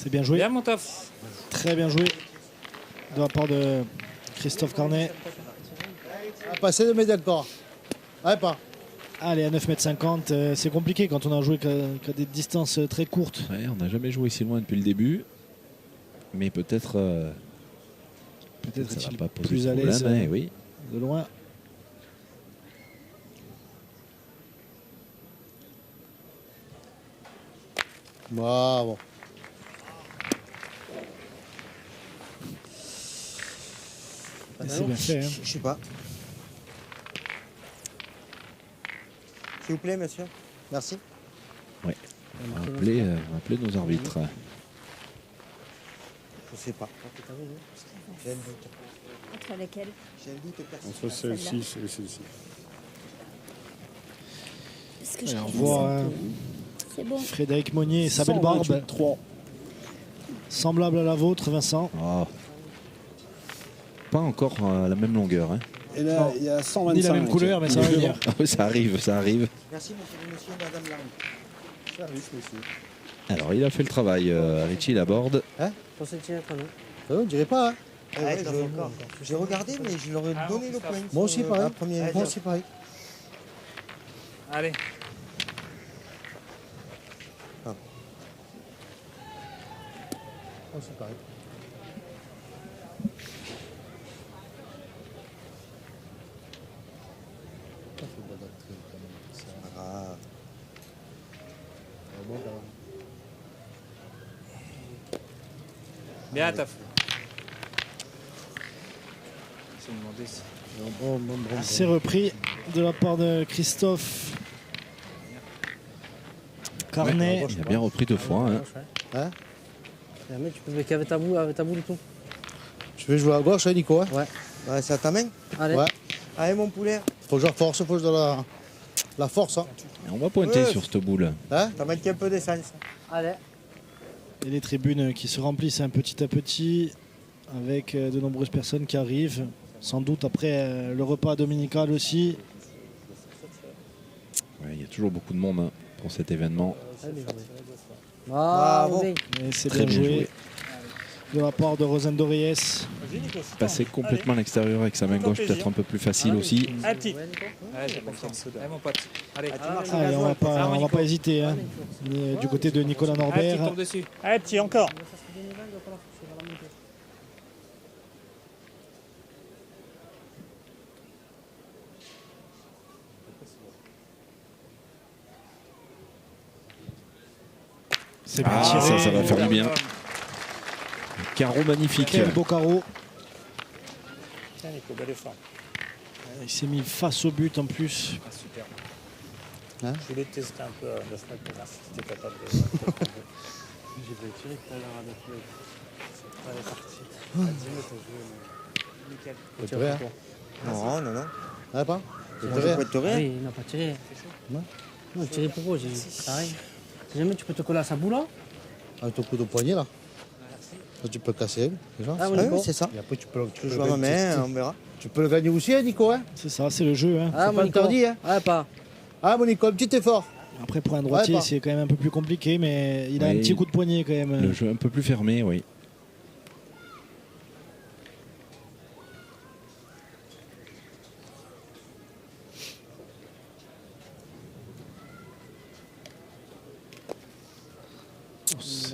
C'est bien joué. Bien, mon taf. Très bien joué de la part de Christophe Carnet. Passez de mettre d'accord. Allez, pas. Allez, à 9,50 m, c'est compliqué quand on a joué qu'à des distances très courtes. Ouais, on n'a jamais joué si loin depuis le début. Mais peut-être est-il pas poser plus de à l'aise problème, oui. de loin. Bravo. C'est bien fait. Hein. Je sais pas. S'il vous plaît, monsieur. Merci. Oui. On va appeler nos arbitres. Je sais pas. J'ai un doute. Entre lesquels? J'ai un doute personnel. Entre celle-ci et celle-ci. Est-ce que je Et on peux voit faire ça? C'est bon. Frédéric Monnier et sa belle barbe. 3. Semblable à la vôtre, Vincent. Oh. Pas encore à la même longueur. Hein. Et là, il y a 125. Ni la même couleur, mais ça va venir. Ça arrive. Merci, monsieur, madame Larry. Ça arrive, monsieur. Alors, il a fait le travail. Richie Laborde. Hein? On dirait pas. Hein? J'ai regardé, mais je leur ai donné le point. Moi aussi, pareil. Moi aussi, pareil. Allez. C'est pareil. Bien, taf. C'est demandé si. C'est repris de la part de Christophe Carnet. Il a bien repris 2 fois. Hein. Mais tu peux mettre avec ta boule et tout. Je vais jouer à gauche, hein, Nico. Hein? Ouais, c'est à ta main. Allez. Ouais. Allez, mon poulet. Faut que je force, faut que je donne la force. Hein? Et on va pointer sur cette boule. Hein? T'as manqué un peu d'essence. Allez. Et les tribunes qui se remplissent un petit à petit avec de nombreuses personnes qui arrivent. Sans doute après le repas dominical aussi. Ouais, il y a toujours beaucoup de monde pour cet événement. Bravo. Et c'est Très bien bien joué joué. de la part de Rosendo Reyes. Passer complètement à l'extérieur avec sa main gauche, peut-être un peu plus facile aussi. Allez, petit. Allez, j'ai confiance. Allez, mon pote. Allez. Allez, on va pas hésiter. Hein. Du côté de Nicolas Allez, petit, Norbert. tombe dessus. Allez, petit, encore. C'est bien tiré. Ça va faire du bien. Carreau magnifique. Quel beau carreau. Tiens, Nico, bel effort. Il s'est mis face au but en plus. Ah, super. Hein, je voulais tester un peu à 9 mètres pour voir si tu étais capable de. J'ai fait tirer tout à l'heure à 9 mètres. C'est pas la partie. À 10 mètres, on jouait, mais nickel. Tu veux rien? Non, non, non. Ah, pas? Moi, je peux te Ah oui, il n'a pas tiré. Non. Non, tirer pourquoi? J'ai dit, ça arrive. Si jamais tu peux te coller à sa boule là. Avec ton coup de poignet là. Ça, tu peux le casser déjà. Ah, Ouais, oui, c'est ça. Et après, tu peux Je joue à ma main, on verra. Tu peux le gagner aussi, hein, Nico. Hein, C'est ça, c'est le jeu. Hein. Ah, c'est mon pas Nico. interdit. Hein. Ah, pas. Ah, mon Nico, petit effort. Après, pour un droitier, Ouais, pas. c'est quand même un peu plus compliqué, mais il a Oui. un petit coup de poignet quand même. Le jeu un peu plus fermé, oui.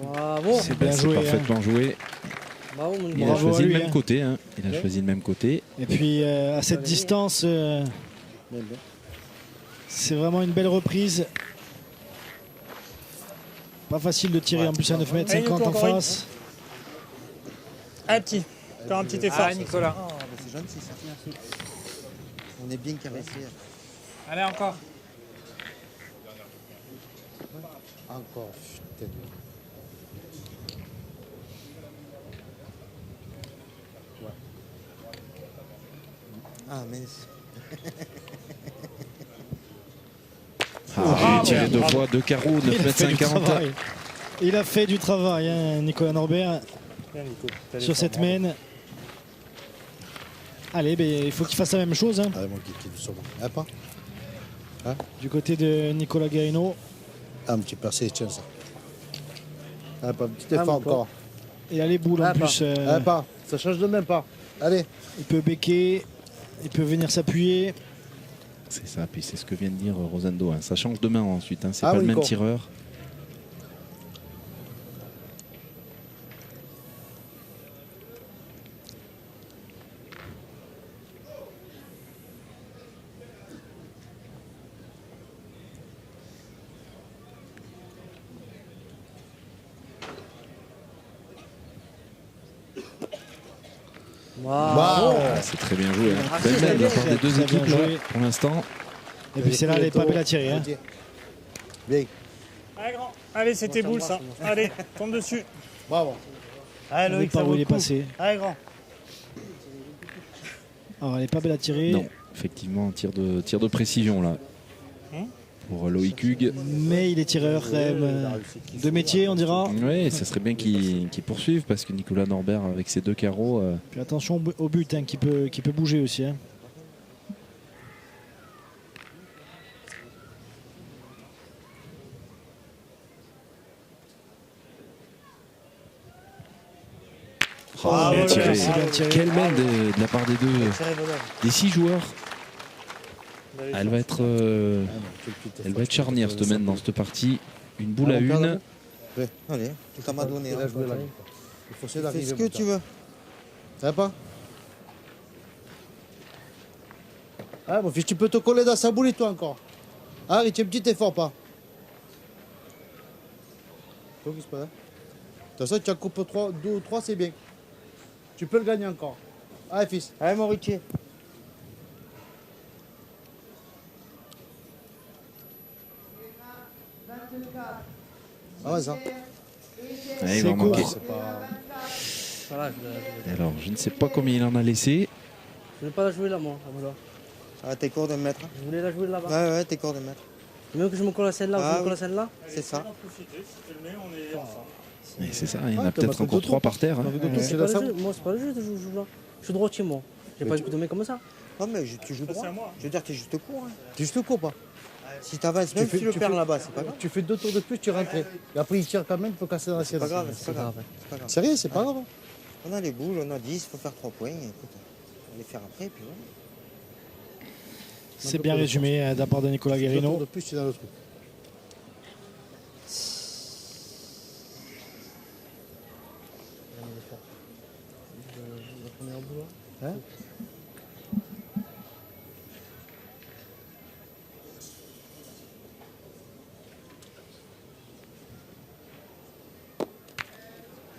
Bravo. C'est bien C'est joué. parfaitement joué. Bravo, mon Il Nico. a Bravo choisi à le lui, même hein. côté. Hein. Il a Ouais. choisi le même côté. Et puis, à cette distance, c'est vraiment une belle reprise. Pas facile de tirer en plus à 9 m Allez, 50 Nico, en encore une. face. Un petit. Encore un petit effort. Ah, Nicolas. Ah, bah, c'est gentil ça. Merci. On est bien caressé. Allez, encore. Encore, putain. Ah, mince. Ah, j'ai tiré deux fois, deux carreaux, 9 Il a mètres fait du 50. travail. Il a fait du travail, hein, Nicolas Norbert, Bien, Nico. T'as sur l'effort, cette bravo. main. Allez, ben, il faut qu'il fasse la même chose. Hein, Allez, mon kiki, doucement. Ah, pas? du côté de Nicolas Guarino. Un petit percé, tiens ça. Ah, pas, un petit Ah, effort mon encore. Il a les boules en Ah, plus. Ah, pas. Ça change de même pas. Allez. Il peut béquer, il peut venir s'appuyer. C'est ça, puis c'est ce que vient de dire Rosendo. Hein. Ça change de main ensuite. Hein. C'est Ah pas oui, le même quoi. tireur. Bravo. Ah, c'est très bien joué. Hein. Ah, Belle c'est main de la bien, part des deux très bien équipes là, joué. pour l'instant. Et puis c'est là, elle est pas belle à tirer. Hein. Bien. Allez, grand. Allez, c'était boule ça. Allez, tombe dessus. Bravo. Allez, On ne Loïc, pas ça où vaut il le est coup. passé. Allez, grand. Alors, elle est pas belle à tirer. Non, effectivement, tir de précision là. Pour Loïc Hugues. Mais il est tireur quand même, de métier, on dira. Oui, ça serait bien qu'il poursuive parce que Nicolas Norbert avec ses deux carreaux. Puis attention au but hein, qui peut bouger aussi. Hein. Oh, bien tiré. c'est bien tiré. Quelle main de la part des deux, Tirez, bonhomme. des 6 joueurs. Allez, Elle va être charnière cette main dans cette partie. Une boule à une. Allez, ça m'a donné. Il a Hein. joué là. Il faut essayer Fais d'arriver. ce que tu veux. Ça va pas? Ah, mon fils, tu peux te coller dans sa boule et toi encore. Ah, mais tu as un petit effort, pas? Donc, c'est pas là. De toute façon, tu as coupé 2 ou 3, c'est bien. Tu peux le gagner encore. Allez, fils. Allez, mon Richie. Ah ouais, ça. Ouais, il va C'est manquer. court. C'est pas... Voilà, Alors, je ne sais pas combien il en a laissé. je ne vais pas la jouer là, moi. Voilà. Ah, t'es court de mettre. Je voulais la jouer là-bas. Ouais, ouais, t'es court de mettre. Même que je me colle à celle-là ou Ah, je me colle oui. à celle-là. C'est ça. Et c'est ça, il y en Ah, a t'as peut-être battu encore deux 3 tours. par terre. Hein. T'as vu deux tours, C'est c'est pas là, le ça? jeu. Moi, c'est pas le jeu de jouer là. Je suis droitier, moi. J'ai pas le coup de main comme ça. Non, mais tu joues droit. Je veux dire, t'es juste court. Hein. Tu juste cours pas. Si t'avances, même si tu le perds là-bas, c'est pas grave. Tu fais 2 tours de plus, tu rentres. Et après, il tire quand même, il faut casser dans la C'est sienne. pas grave, c'est pas grave. C'est pas grave. Sérieux, c'est pas grave. hein. On a les boules, on a 10, il faut faire 3 points. Écoute, on va les faire après, puis voilà. C'est bien résumé de la part de Nicolas 2 tours Guarino. de plus, tu es dans le truc. Hein?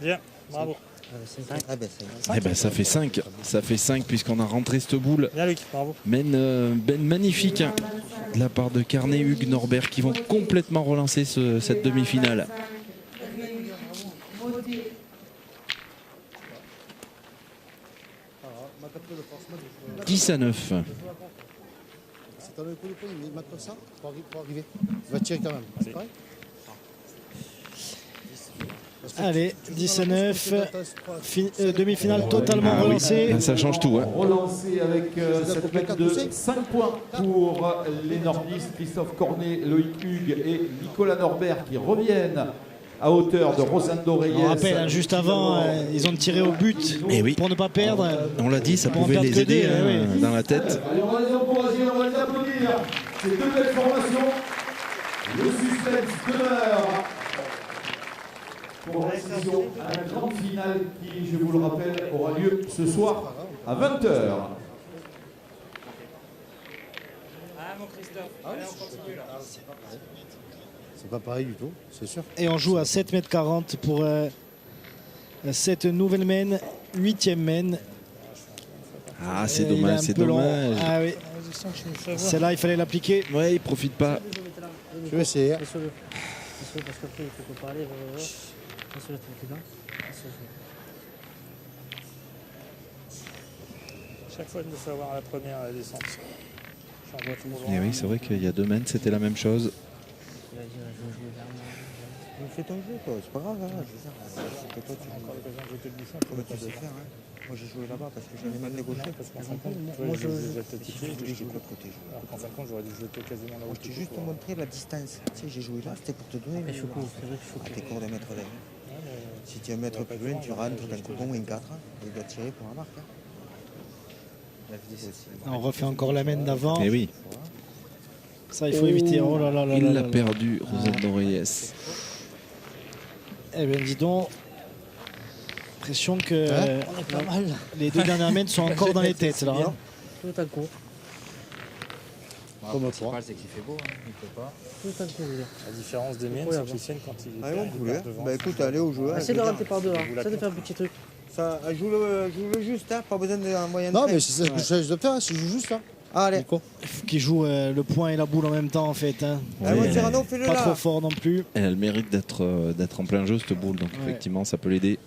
Bien, bravo. Ah ben, c'est Eh ben, ça fait 5. Ça fait 5 puisqu'on a rentré cette boule. Bien, Luc, bravo. Ben magnifique hein, de la part de Carnet, Hugues, Norbert qui vont complètement relancer cette demi-finale. « 10-9. C'est dans le coup de poing, il met comme ça pour arriver. Il va tirer quand même. C'est pareil. Allez, 19, demi-finale totalement relancée. Là, ça change tout. Hein. Relancé avec cette mètre de 5 points pour les nordistes, Christophe Cornet, Loïc Hugues et Nicolas Norbert qui reviennent à hauteur de Rosendo Reyes. On rappelle, hein, juste avant, ils ont tiré au but pour ne pas perdre. On l'a dit, ça Pour en pouvait perdre les que aider deux, hein, oui. dans la tête. Allez, on va les encourager, on va les applaudir. Ces deux belles formations. Le suspense demeure pour l'inscription à la grande finale qui, je vous le rappelle, aura lieu ce soir à 20h. Ah mon Christophe, allez on continue là. C'est pas pareil du tout, c'est sûr. Et on joue à 7,40 m pour cette nouvelle main, 8e main. Ah, c'est Il est dommage, un c'est peu long. dommage. Ah oui, celle-là, il fallait l'appliquer. Ouais, il profite pas. Je vais essayer. Laisse-le. Laisse-le parce qu'après il faut qu'on parle. Laisse-le tranquille. Chaque fois, il me faut avoir la première à la descente. J'en vois trop loin. Et oui, c'est vrai qu'il y a 2 mains, c'était la même chose. Fais ton jeu, quoi. C'est pas grave. Hein. Je veux dire, c'est que toi, tu Encore l'occasion de jeter le bouchon. comment tu sais faire. Hein. Moi, j'ai joué là-bas parce que j'avais mal négocié. Parce qu'en fin de compte, Moi, je vais te tiquer. j'ai joué de l'autre côté. Alors qu'en fin de compte, j'aurais dû jeter quasiment là où Moi, je t'ai juste montré la distance. Tu sais, j'ai joué là, c'était pour te donner le C'est vrai qu'il faut à tes cours de mètre d'ailleurs. Si tu veux mettre plus loin, tu rentres d'un coup bon, une 4 et il doit tirer pour la marque. Hein. On refait encore la main d'avant. Et oui, Ça, il faut éviter. Oh là là là il là l'a là. perdu, Rosendo Reyes. Eh bien, dis donc. L'impression que On est pas mal. les 2 dernières mains sont encore dans les têtes. Là, hein. Tout à coup. Comme Le toi. principal c'est qu'il fait beau, hein. Il peut pas. Tout à coup, je veux dire. La différence des miennes, c'est qu'ils tiennent quand ils Allez, on perdent, ils coule. perdent devant. Bah écoute, allez au jeu. Essaye de rentrer par deux. Essaye de faire un petit truc. Ça, joue le juste, hein. Pas besoin d'un moyen de Non, trait. mais c'est ça que j'essaie de faire, si je joue juste là. Allez. Nico. Il faut qu'ils jouent le point et la boule en même temps, en fait. Hein. Allez, Ouais, Cyrano, fais-le Pas là. trop fort non plus. Elle a le mérite d'être en plein jeu, cette boule. Donc, Ouais. effectivement, ça peut l'aider.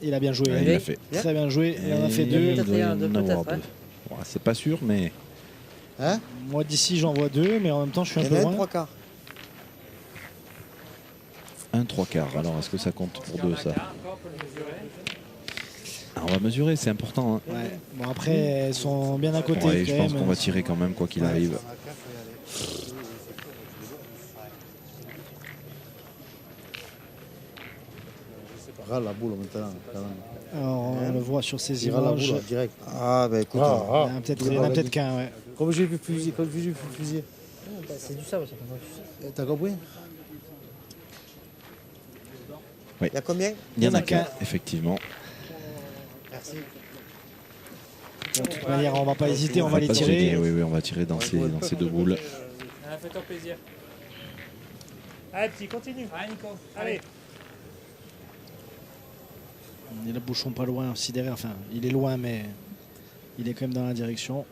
Il a bien joué. Ouais, hein. il l'a fait. Très bien joué. Il en a fait Et 2. il Peut-être doit y rien, en deux, avoir peut-être, 2. Ouais, c'est pas sûr, mais Hein? Moi, d'ici, j'en vois 2, mais en même temps, je suis un Il y peu en a un loin. 3 quarts. 1 3/4. Alors, est-ce que ça compte pour 2, ça? Ah, on va mesurer, c'est important. Hein. Ouais. Bon, après, elles sont bien à côté. Ouais, je quand pense même. qu'on va tirer quand même, quoi qu'il arrive. Râle la boule maintenant. Quand même. Alors, on le voit sur ces Il râle la images. boule là, direct. Ah, bah écoute. Il y en a peut-être qu'un, ouais. Comme j'ai vu fusil, comme j'ai vu fusil. C'est du sabre, ça fait pas du T'as compris? Il y a combien? Il y en a qu'un. qu'un, effectivement. Merci. De toute manière, on va pas hésiter, on va les pas se tirer. gêner, oui, oui, on va tirer dans ces 2 boules. Ah, fais-toi plaisir. Allez, petit, continue. Allez Nico. Allez. Il est le bouchon pas loin aussi derrière. Enfin, il est loin, mais il est quand même dans la direction.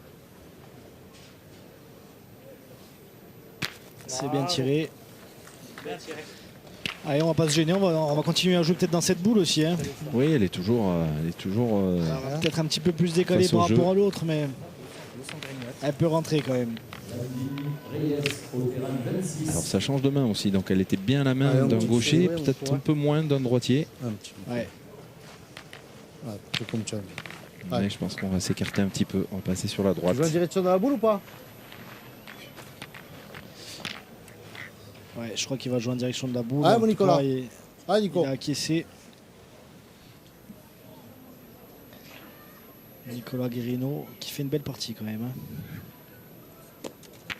C'est bien tiré. Bien tiré. Allez, on va pas se gêner. On va continuer à jouer peut-être dans cette boule aussi. Hein. Oui, elle est toujours Peut-être un petit peu plus décalée Face au par jeu. rapport à l'autre, mais elle peut rentrer quand même. Alors ça change de main aussi, donc elle était bien à la main Ah, un d'un petit peu, gaucher, ouais, peut-être ouais. un peu moins d'un droitier. Un petit peu. Ouais. Ouais, plutôt comme tu as vu. Mais je pense qu'on va s'écarter un petit peu, on va passer sur la droite. Tu joues en direction de la boule ou pas? Ouais, je crois qu'il va jouer en direction de la boule. Ah, En mon tout Nicolas. cas, Ah, Nico. il a acquiescé. Nicolas Guérino qui fait une belle partie quand même. Hein.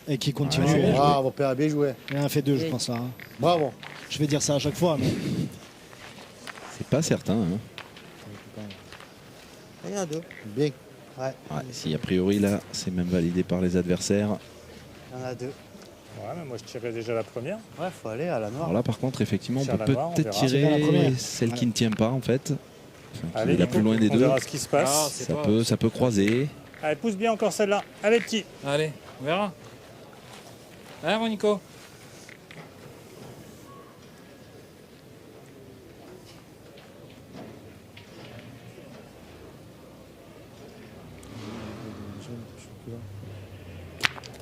Et qui continue. Ouais, Bravo, père, bien joué. Il en a fait 2, je pense là. Hein. Bravo. Je vais dire ça à chaque fois. Mais... C'est pas certain. Hein. Il y en a 2. Bien. Ouais. Ouais, si a priori là, c'est même validé par les adversaires. Il y en a 2. Ouais, mais moi je tirais déjà la première. Ouais, faut aller à la noire. Alors là, par contre, effectivement, on Tire peut la noire, on peut-être verra. C'est bien la tirer première. celle qui ne tient pas, en fait. Enfin, qui Allez, est la Nico, plus loin des on deux. verra ce qui se passe. Ça peut croiser. Allez, pousse bien encore celle-là. Allez, petit. Allez, on verra. Allez, mon Nico.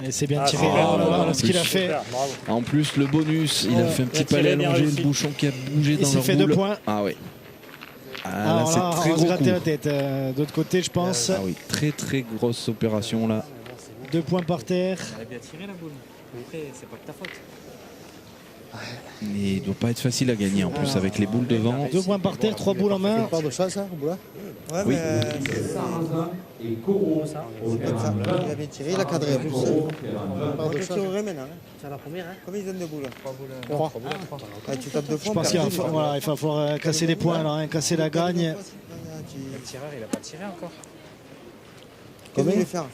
Et c'est bien Ah, tiré. super, Oh là là, bravo. ce qu'il a fait. Super, bravo. En plus, le bonus, il a fait un petit tiré, palais bien allongé, réussi. le bouchon qui a bougé Il dans s'est leur fait boule. 2 points. Ah oui. Ah, là, Alors c'est là, très on va se gros gratter coup. la tête. D'autre côté, je pense. Ah oui, très très grosse opération là. 2 points par terre. Elle a bien tiré la boule. Après, c'est pas de ta faute. Mais il doit pas être facile à gagner en plus avec les boules devant. 2 points par terre, 3 boules en main. Pas de ça, ça, au bout là. Ouais, Oui. mais Sarrazin et Corot. c'est comme ça. Il a bien tiré, il a cadré en plus. On peut tirer maintenant. C'est la première, hein. Combien ils donnent de boules? 3. Ah, tu tapes 2 Je fois. pense qu'il va falloir casser les points, là, hein, casser la gagne. Le tireur, il a pas tiré encore. Comment il va faire?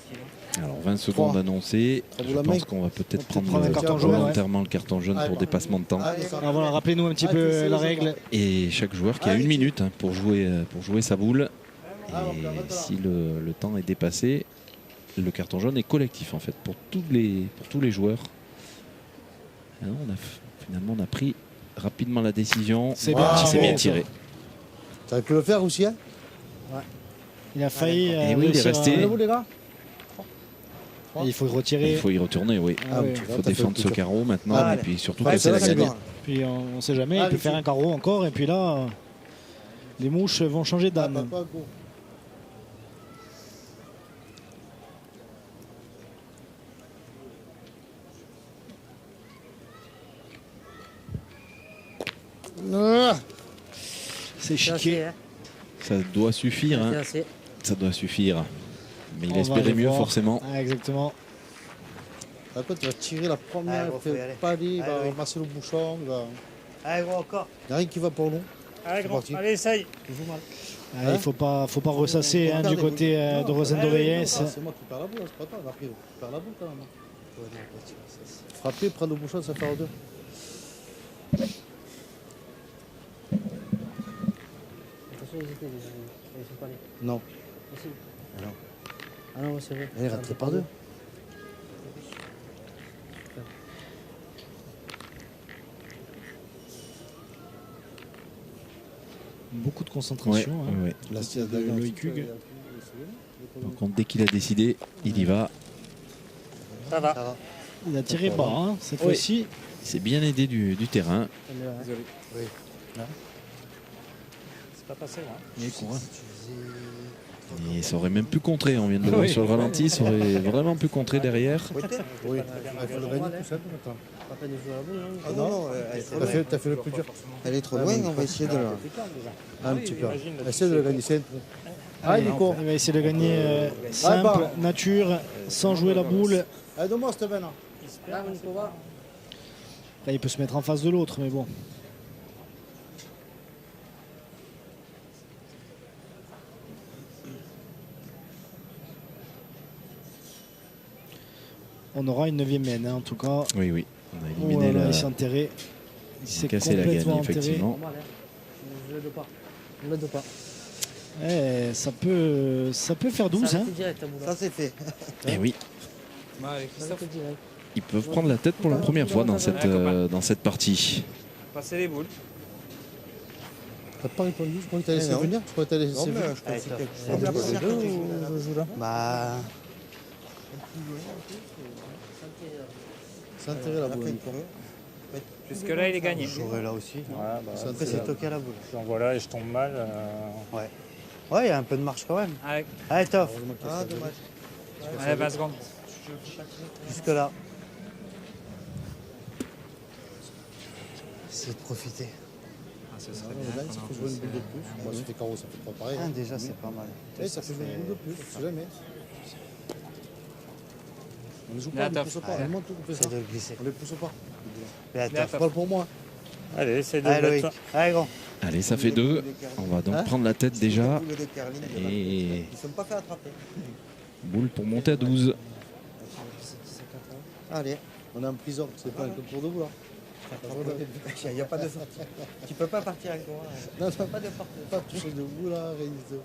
Alors 20 secondes annoncées. Trois Je boules à pense main. qu'on va peut-être prendre prendre un carton jaune, volontairement le carton jaune pour dépassement de temps. Alors voilà, rappelez-nous un petit peu la règle. Et chaque joueur qui a 1 minute hein, pour jouer sa boule. Et si le temps est dépassé, le carton jaune est collectif en fait pour tous les joueurs. Et non, finalement on a pris rapidement la décision. C'est bien C'est tiré. bien tiré. T'aurais pu le faire aussi, hein? Il a failli. Et oui, il est réussir à- resté. Vous, les gars? Il faut Il retirer. faut y retourner, oui. Ah oui. Il faut défendre ce carreau maintenant Ah, et puis surtout Ouais, casser la c'est gagne. bon. Puis on ne sait jamais, il Ah, peut les faire filles. un carreau encore. Et puis là, les mouches vont changer Ah, d'âme. papa, go. Ah, C'est chiqué. Ça doit suffire. Hein. Ça doit suffire. Mais il On va espérait aller mieux voir. forcément. Ah, exactement. Après, tu vas tirer la première, gros, il faut y aller. fait pas aller, il va Allez, oui. ramasser le bouchon, il va... Allez, gros, encore. Il n'y a rien qui va pour nous. Allez, C'est grand. parti. Allez, essaye. Il joue mal. Ah, il faut pas ressasser hein, du côté de Rosendoreyes. C'est moi qui perds la boule, c'est pas toi. Après, tu perds la boule quand même. Frapper, prendre le bouchon, ça fait en deux. Attention, ils sont pas nés. Non. Aussi. Ah non. Ah non, c'est vrai. Il est rentré par deux. Beaucoup de concentration. Ouais, hein. ouais. Là, c'est de Loïc Hugues. Par contre, dès qu'il a décidé, il y va. Ça va. Il a tiré bas hein, cette fois-ci. Il s'est bien aidé du terrain. Désolé. Oui. C'est pas passé, là. Il est court, hein. Et ça aurait même pu contrer. On vient de le voir sur le ralenti. Ça aurait vraiment pu contrer derrière. Oui. Il faut le gagner tout seul maintenant. Pas peine de jouer à la boule, hein. Ah non, non, elle est trop loin. T'as fait le plus dur. Elle est trop loin, on va essayer de la... Un petit peu. imagine, là, Essaye de le gagner, c'est un trou. Ah, il est court. Il va essayer de gagner simple, bah. nature, sans jouer la boule. Allez, donne-moi, Steven. Là, Nico, va. Là, il peut se mettre en face de l'autre, mais bon. On aura une 9e main, hein, en tout cas. Oui, oui. On a Oh éliminé là là, la. il s'est enterré. Il On a s'est cassé la gagne, complètement enterré. effectivement. Normal, hein. Je l'aide pas. On l'aide pas. Ça peut faire 12. Ça Hein. arrête direct, la boule. Ça, c'est fait. Et oui, Allez, Ça Christophe, arrête direct. ils peuvent prendre la tête pour la première fois dans cette partie. passez les boules. T'as pas répondu, je crois que t'as laissé non. venir. Je crois que t'as laissé Non, mais venir. je pense que quelque On chose. joue deux ou je joue là? Bah... C'est intérêt la boule. Après, Nico. Jusque-là, il est gagné. J'aurais là aussi. Ouais, bah, C'est Après, c'est toqué à la boule. j'envoie là et je tombe mal. Ouais. Ouais, il y a un peu de marche quand même. Allez, Allez, Toff. Ah, dommage. allez, 20 secondes. Jusque là. C'est de profiter. Ah, ce serait Ouais, bien. là, ça fait jouer une boule de plus. Moi, ça fait carreau, ça fait pas pareil. Ah, déjà, c'est pas mal. Et ça fait jouer une boule de plus, je sais jamais. On ne joue Là, pas, on ne Toff. pousse pas. On monte tout, on fait ça. C'est de le glisser. On les pousse pas. Mais attends. Là, Je parle pour moi. Allez, essaye de Allez, le Loïc. mettre. Allez, grand. Allez, ça fait 2. On va donc Hein prendre la tête déjà. Boule de Carline, Et ils ne sont pas fait attraper. boule pour monter à 12. Allez. On est en prison, c'est pas un concours de boule. Il n'y a pas de sortie. Tu peux pas partir avec moi. Non, Pas de porte. pas toucher de boule là, rien du tout.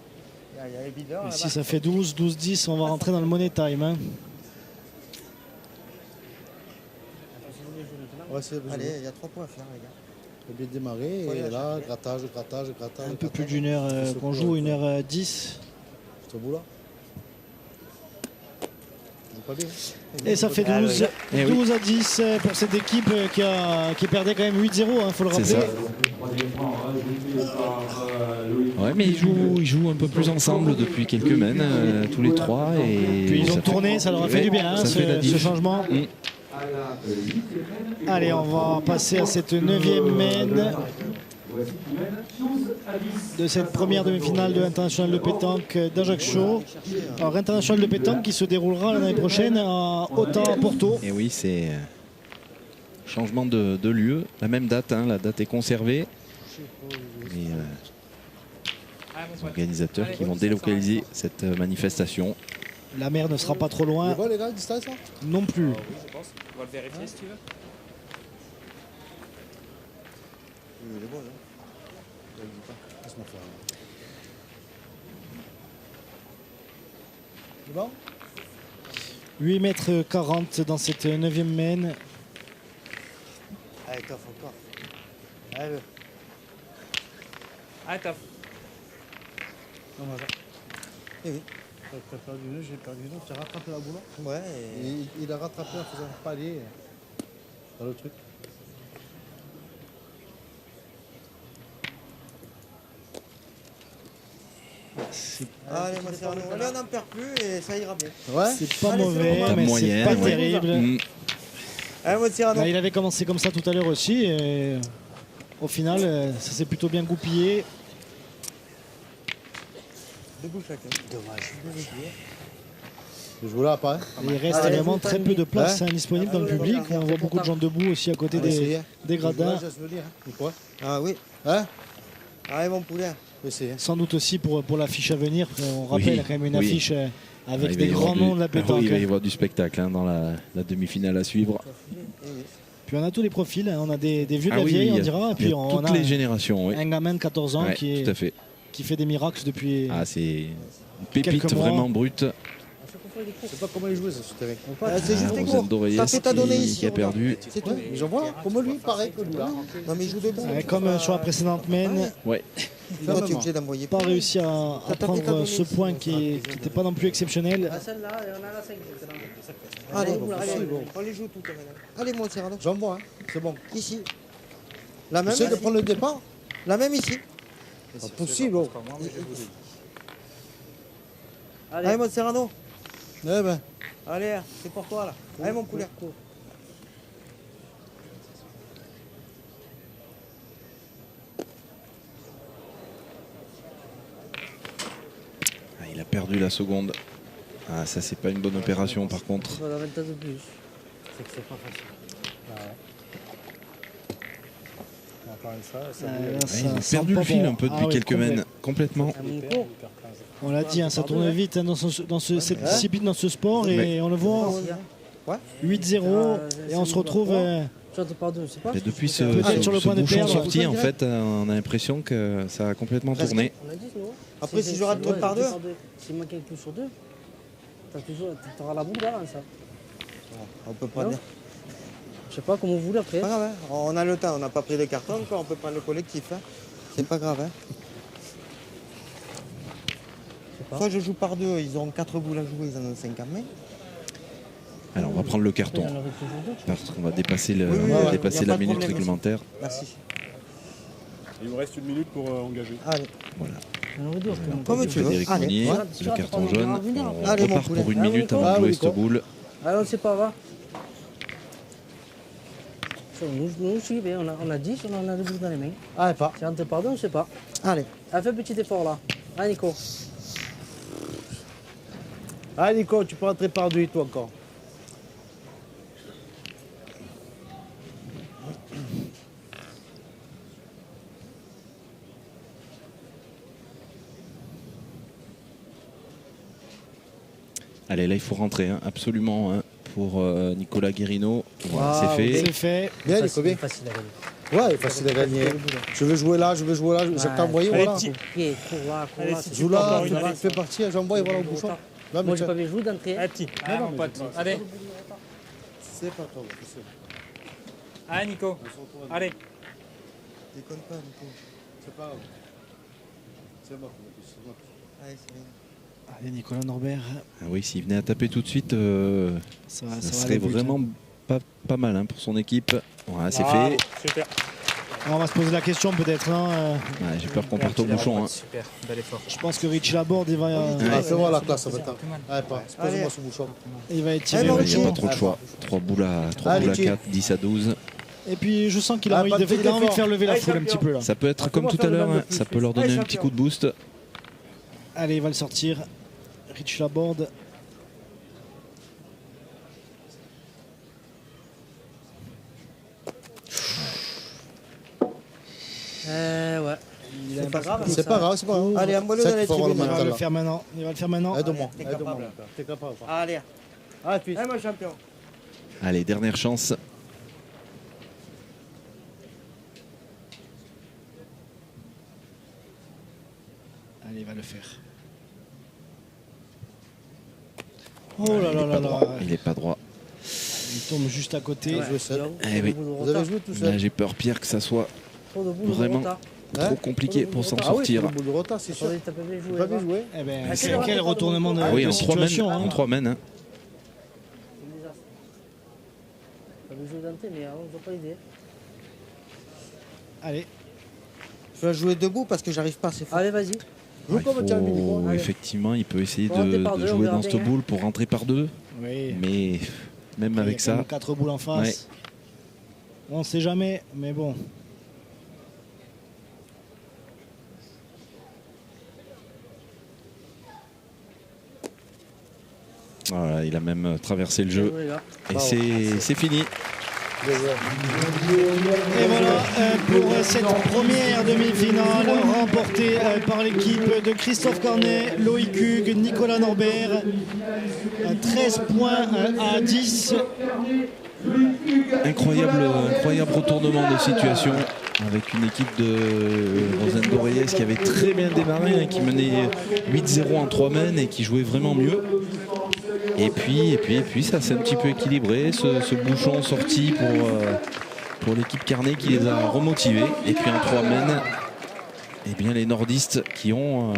Il y a les bideurs là-bas. Ici, ça fait 12, 10. On va rentrer dans le money time. Hein. Ouais, c'est Allez, il y a 3 points à faire, les gars. On a bien démarré, et là, grattage. Un peu plus d'une heure qu'on joue, 1h10. Ce bout là. Pas bien. Et ça fait 12, Eh oui. 12 à 10 pour cette équipe qui perdait quand même 8-0, il faut le C'est rappeler. ça. Ouais, mais ils jouent un peu plus ensemble depuis quelques semaines, tous les trois. Et Puis ils ont ça tourné, fait- ça leur a fait du bien, hein, ça fait la ce diff. changement. Allez, on va passer à cette 9e main de cette première demi-finale de l'international de pétanque d'Ajaccio. Alors, international de pétanque qui se déroulera l'année prochaine à Ota-Porto. Et oui, c'est changement de lieu, la même date, hein, la date est conservée. Mais les organisateurs qui vont délocaliser cette manifestation. La mer ne sera pas trop loin C'est bon les gars, distance là non plus. Je pense. On va le vérifier si tu veux. Il est bon, là. Laisse-moi faire. C'est bon 8 mètres 40 dans cette 9e main. Allez, toffe encore. Allez, Allez, top. Non, mais Eh oui. t'as perdu une, j'ai perdu une, tu as rattrapé la boule là. Ouais. Il a rattrapé en faisant un palier dans le truc. Allez, moi, Cyrano. Allez, on n'en perd plus et ça ira bien. Ouais. C'est pas Allez, mauvais, c'est bon. mais c'est Moyenne, pas ouais. terrible. Mm. Allez, moi, Cyrano. Là, il avait commencé comme ça tout à l'heure aussi. Et au final, ça s'est plutôt bien goupillé. Debout chacun. Dommage. Je joue là après. Et il reste Allez, vraiment très peu de place disponible dans le public. On voit beaucoup de gens debout aussi à côté On va essayer. des gradins. Je vais venir. Ou quoi Ah oui. Hein Allez, mon poulet. On va essayer. Sans doute aussi pour l'affiche à venir. On rappelle, il y a quand même une oui. affiche avec Il va des y avoir grands du- noms de la Ah oui, pétanque. il va y avoir du spectacle hein, dans la demi-finale à suivre. Puis on a tous les profils. On a des vieux de Ah la oui, vieille, il y on a- dira. Et il y puis a on toutes a les générations. Oui. un gamin de 14 ans Ouais, qui tout à fait. fait des miracles depuis. Ah, c'est une pépite quelques mois. vraiment brute. Je sais pas comment il jouait ça sur le terrain. C'est juste les Rosane cours. Doreyes Ça fait ta donnée qui ici. a perdu. C'est tout. Mais j'en vois, comme lui, pareil que lui là. Non, mais il joue debout. Comme sur la précédente main, Ouais. Toi, tu es obligé d'envoyer. pas réussi à prendre ce point qui n'était pas non plus exceptionnel. Celle-là, on a la 5. Allez, bon, allez, possible, bon. on les joue toutes maintenant. Allez, mon Cyrano. J'en vois, hein. C'est bon. Ici. La même. Essaye de prendre le départ. La même ici. Pas possible. Oh. Allez, mon Cyrano. Eh ben, Allez, c'est pour toi là. Allez, mon poulet. Ah, il a perdu la seconde. Ah, ça, c'est pas une bonne opération par contre. On va la 20 de plus. C'est que c'est pas facile. Encore une fois, ça Là, Ah, ça ils ont sent perdu pas le fil bon. un peu depuis Ah ouais, quelques complet. semaines. Complètement. On l'a dit, hein, ça tourne vite hein, dans cette discipline, dans ce sport, et Ouais. on le voit. Ouais. 8-0, et on se retrouve. Tu rentres par deux, c'est pas. Et depuis ce Peut-être sur le point de bouchon perdre. sorti, en fait, on a l'impression que ça a complètement tourné. On a dit, non Après, si je rate trop par deux. S'il manque un coup sur deux, t'auras la boule d'avant, ça. On peut pas Non. dire. Je sais pas comment vous voulez après. C'est pas grave, hein. On a le temps, on n'a pas pris les cartons encore, on peut prendre le collectif. Hein. C'est pas grave. Hein. Soit je joue par deux, ils ont 4 boules à jouer, ils en ont 5 en main. Alors, on va prendre le carton. Il y en aurait toujours deux. Parce qu'on va dépasser, Oui, on ouais, va dépasser y a la pas de minute problème, réglementaire. Merci. Il vous reste 1 minute pour engager. Allez, Voilà. Il y en aurait deux. comme tu veux. Frédéric Allez, Monnier, ouais. le carton jaune. On Allez, mon repart poulet. pour une Ah, minute oui, avant ah, de jouer oui, cette quoi. boule. Allez, on ne sait pas, va. Nous suivez, on a 10, on a deux boules dans les mains. allez pas. Si on rentre par deux, on ne sait pas. Allez. Allez, fais un petit effort là. Allez, Nico. Allez Nico, tu peux rentrer par deux et toi encore. Allez, là, il faut rentrer, hein, absolument, hein, pour Nicolas Guérino. Voilà, Ah, c'est fait. C'est fait. Bien, Nico, bien. Facile à gagner. Ouais, facile à gagner. Je veux jouer là, je veux jouer là. J'ai qu'à envoyer, Allez, voilà. petit pied, cours là, cours Allez, là. si c'est tu Joue peux là, encore une, allez. fais partie, j'envoie, voilà, au bouchon. Là, mais Moi, j'ai tiens. pas vu jouer d'entrée. Allez, petit. Non, non, mon mais pote. c'est- Allez. C'est pas toi, c'est Allez, Nico. Allez. Déconne pas, Nico. c'est pas grave. C'est mort, c'est mort. Allez, c'est bien. Allez, Nicolas Norbert. Ah oui, s'il venait à taper tout de suite, Ça ça va serait aller vite, vraiment pas mal hein, pour son équipe. Voilà, c'est Bravo, fait. Super. On va se poser la question peut-être. Hein. Ouais, j'ai peur qu'on parte au bouchon. Hein. Super, bel effort. Je pense que Richie Laborde, il va, Ah, fais-moi la classe, ça va être. Allez, pas. Allez. Pose-moi ce bouchon. il va être Il tiré. Allez, n'y a Richie. pas trop de choix. 3 boules à Allez, 4, 10 à 12. Et puis je sens qu'il a, Ah, envie pas de, de il a envie de effort. faire lever la Allez, foule un petit peu là. Ça peut être Ah, comme comment tout à faire le l'heure, même de hein, plus, ça peut plus. leur donner Allez, un petit champion. coup de boost. Allez, il va le sortir. Richie Laborde. Ouais. C'est pas grave. C'est pas grave, c'est pas grave. Allez, envoie-le Ça dans qu'il les faut avoir le Il va tribunes. mental, le là. faire maintenant. Il va le faire maintenant. Aide-moi, T'es aide-moi. capable. T'es capable. Allez. Ah, puis. Allez, mon champion. Allez, dernière chance. Allez, il va le faire. Oh là là là là. Il n'est pas droit. Il tombe juste à côté. Jouez seul. Eh oui. Vous avez joué tout Là, seul. j'ai peur, Pierre, que ça soit Trop de boules de vraiment retard. trop compliqué pour s'en Ah oui, c'est sortir. le boule de retard, c'est sûr. Attendez, t'as pas bien J'ai joué. pas bien joué. Eh ben, Ah, c'est quel quel retournement de, Ah oui, de en 3 mènes. situation. En hein. 3 mènes. Hein. C'est un désastre. T'as bien joué d'entrée, mais on voit pas l'idée. Allez, Je vais jouer debout parce que j'arrive pas, c'est fou. Allez, vas-y. Joue comme tu as mis, Nico. Oh, effectivement, il peut essayer Faut rentrer par de deux, on jouer verra dans cette bien. boule pour rentrer par deux. oui. Mais même Il y a avec quand ça, même 4 boules en face. On ne sait jamais, mais bon. voilà, il a même traversé le jeu. Bien joué, les gars. Et c'est fini. Bien joué. Et voilà pour cette première demi-finale remportée par l'équipe de Christophe Carnet, Loïc Hugues, Nicolas Norbert. 13 points à 10. Incroyable retournement de situation avec une équipe de Rosendo Reyes qui avait très bien démarré, hein, qui menait 8-0 en 3 mènes et qui jouait vraiment mieux. Et puis ça s'est un petit peu équilibré, ce bouchon sorti pour l'équipe Carnet qui les a remotivés. Et puis en 3 mènes, eh bien les nordistes qui ont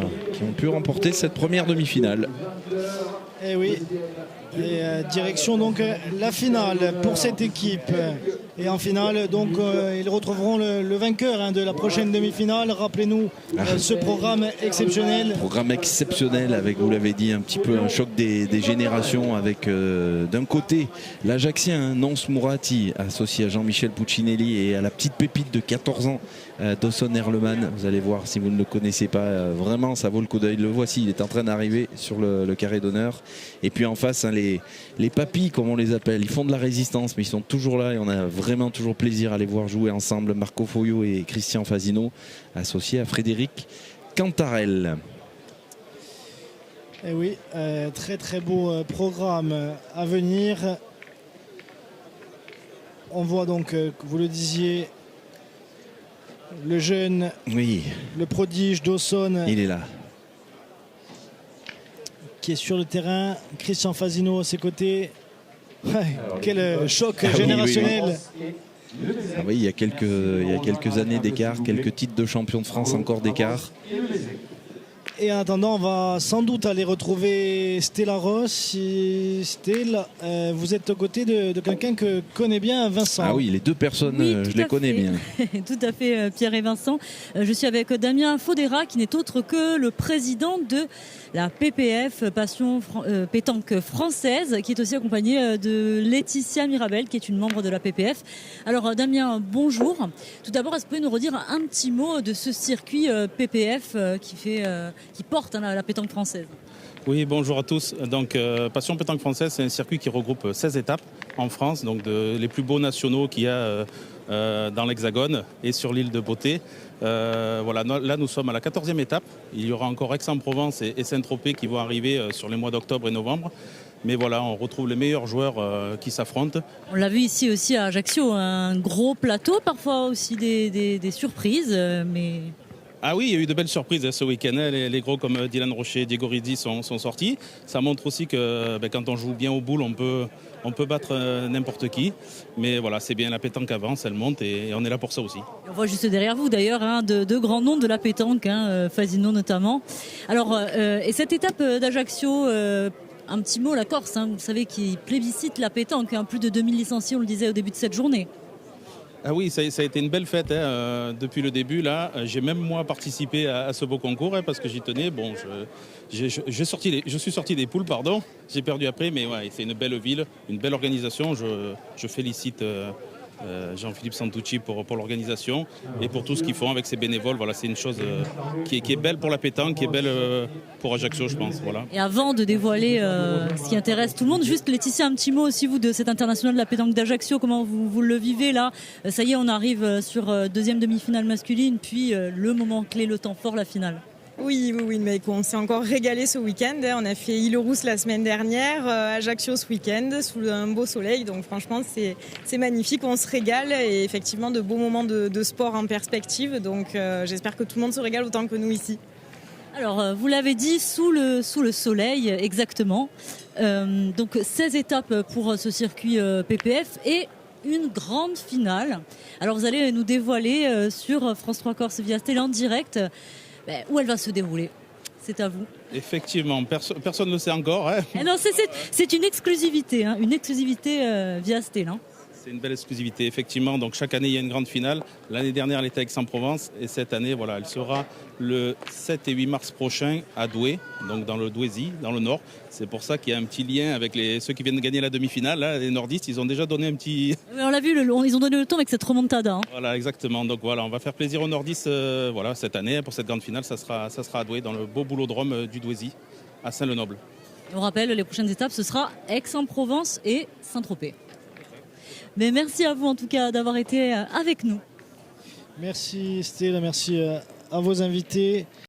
pu remporter cette première demi-finale. Et oui. Et direction donc la finale pour cette équipe. Et en finale, donc ils retrouveront le vainqueur hein, de la prochaine demi-finale. Rappelez-nous ce programme exceptionnel. Programme exceptionnel avec, vous l'avez dit, un petit peu un choc des générations avec d'un côté l'Ajaxien, hein, Nons Mourati, associé à Jean-Michel Puccinelli et à la petite pépite de 14 ans, Dawson Erleman. Vous allez voir si vous ne le connaissez pas, vraiment ça vaut le coup d'œil. Le voici, il est en train d'arriver sur le carré d'honneur. Et puis en face, hein, les papis comme on les appelle, ils font de la résistance mais ils sont toujours là et on a vraiment toujours plaisir à les voir jouer ensemble. Marco Foyo et Christian Fasino, associés à Frédéric Cantarel. Et oui, très très beau programme à venir. On voit donc, que vous le disiez, le jeune, Oui, le prodige Dawson il est là. qui est sur le terrain. Christian Fasino à ses côtés. Ouais, quel choc Ah oui, générationnel. Ah oui, il y a quelques années d'écart, quelques titres de champion de France encore d'écart. Et en attendant, on va sans doute aller retrouver Stella Ross. Et Stella, vous êtes aux côtés de quelqu'un que connaît bien Vincent. Ah oui, les deux personnes, Oui, je tout les à connais fait. bien. Tout à fait, Pierre et Vincent. Je suis avec Damien Faudera, qui n'est autre que le président de la PPF, Passion Pétanque Française, qui est aussi accompagné de Laetitia Mirabel, qui est une membre de la PPF. Alors Damien, bonjour. Tout d'abord, est-ce que vous pouvez nous redire un petit mot de ce circuit PPF qui porte hein, la pétanque française? Oui, bonjour à tous. Donc, Passion Pétanque Française, c'est un circuit qui regroupe 16 étapes en France, donc les plus beaux nationaux qu'il y a dans l'Hexagone et sur l'île de Beauté. Voilà, là, nous sommes à la 14e étape. Il y aura encore Aix-en-Provence et Saint-Tropez qui vont arriver sur les mois d'octobre et novembre. Mais voilà, on retrouve les meilleurs joueurs qui s'affrontent. On l'a vu ici aussi à Ajaccio, un gros plateau, parfois aussi des surprises, mais... Ah oui, il y a eu de belles surprises ce week-end. Les gros comme Dylan Rocher, Diego Rizzi sont sortis. Ça montre aussi que quand on joue bien au boule, on peut battre n'importe qui. Mais voilà, c'est bien, la pétanque avance, elle monte et on est là pour ça aussi. On voit juste derrière vous d'ailleurs deux grands noms de la pétanque, Fasino notamment. Alors, et cette étape d'Ajaccio, un petit mot, la Corse, vous savez, qui plébiscite la pétanque. Plus de 2000 licenciés, on le disait au début de cette journée. Ah oui, ça a été une belle fête depuis le début. Là, j'ai même moi participé à ce beau concours parce que j'y tenais. Bon, je suis sorti des poules, pardon. J'ai perdu après, mais ouais, c'est une belle ville, une belle organisation. Je félicite Jean-Philippe Santucci pour l'organisation et pour tout ce qu'ils font avec ses bénévoles. Voilà, c'est une chose qui est belle pour la pétanque, qui est belle pour Ajaccio, je pense. Voilà. Et avant de dévoiler ce qui intéresse tout le monde, juste Laetitia, un petit mot aussi, vous, de cet international de la pétanque d'Ajaccio, comment vous le vivez là? Ça y est, on arrive sur deuxième demi-finale masculine, puis le moment clé, le temps fort, la finale. Oui, mais on s'est encore régalé ce week-end. On a fait Île-Rousse la semaine dernière, Ajaccio ce week-end, sous un beau soleil. Donc franchement, c'est magnifique. On se régale et effectivement de beaux moments de sport en perspective. Donc j'espère que tout le monde se régale autant que nous ici. Alors, vous l'avez dit, sous le soleil, exactement. Donc 16 étapes pour ce circuit PPF et une grande finale. Alors vous allez nous dévoiler sur France 3 Corse via télé en direct où elle va se dérouler. C'est à vous. Effectivement, personne ne le sait encore. Hein. Non, c'est une exclusivité, via Stella. C'est une belle exclusivité, effectivement. Donc chaque année, il y a une grande finale. L'année dernière, elle était à Aix-en-Provence. Et cette année, voilà, elle sera le 7 et 8 mars prochain à Douai, donc dans le Douaisis, dans le Nord. C'est pour ça qu'il y a un petit lien avec ceux qui viennent de gagner la demi-finale. Là, les nordistes, ils ont déjà donné un petit... On l'a vu, ils ont donné le temps avec cette remontada. Voilà, exactement. Donc voilà, on va faire plaisir aux nordistes cette année. Pour cette grande finale, ça sera à Douai, dans le beau boulodrome du Douaisis, à Saint-Lenoble. On rappelle, les prochaines étapes, ce sera Aix-en-Provence et Saint-Tropez. Mais merci à vous en tout cas d'avoir été avec nous. Merci Stella, merci à vos invités.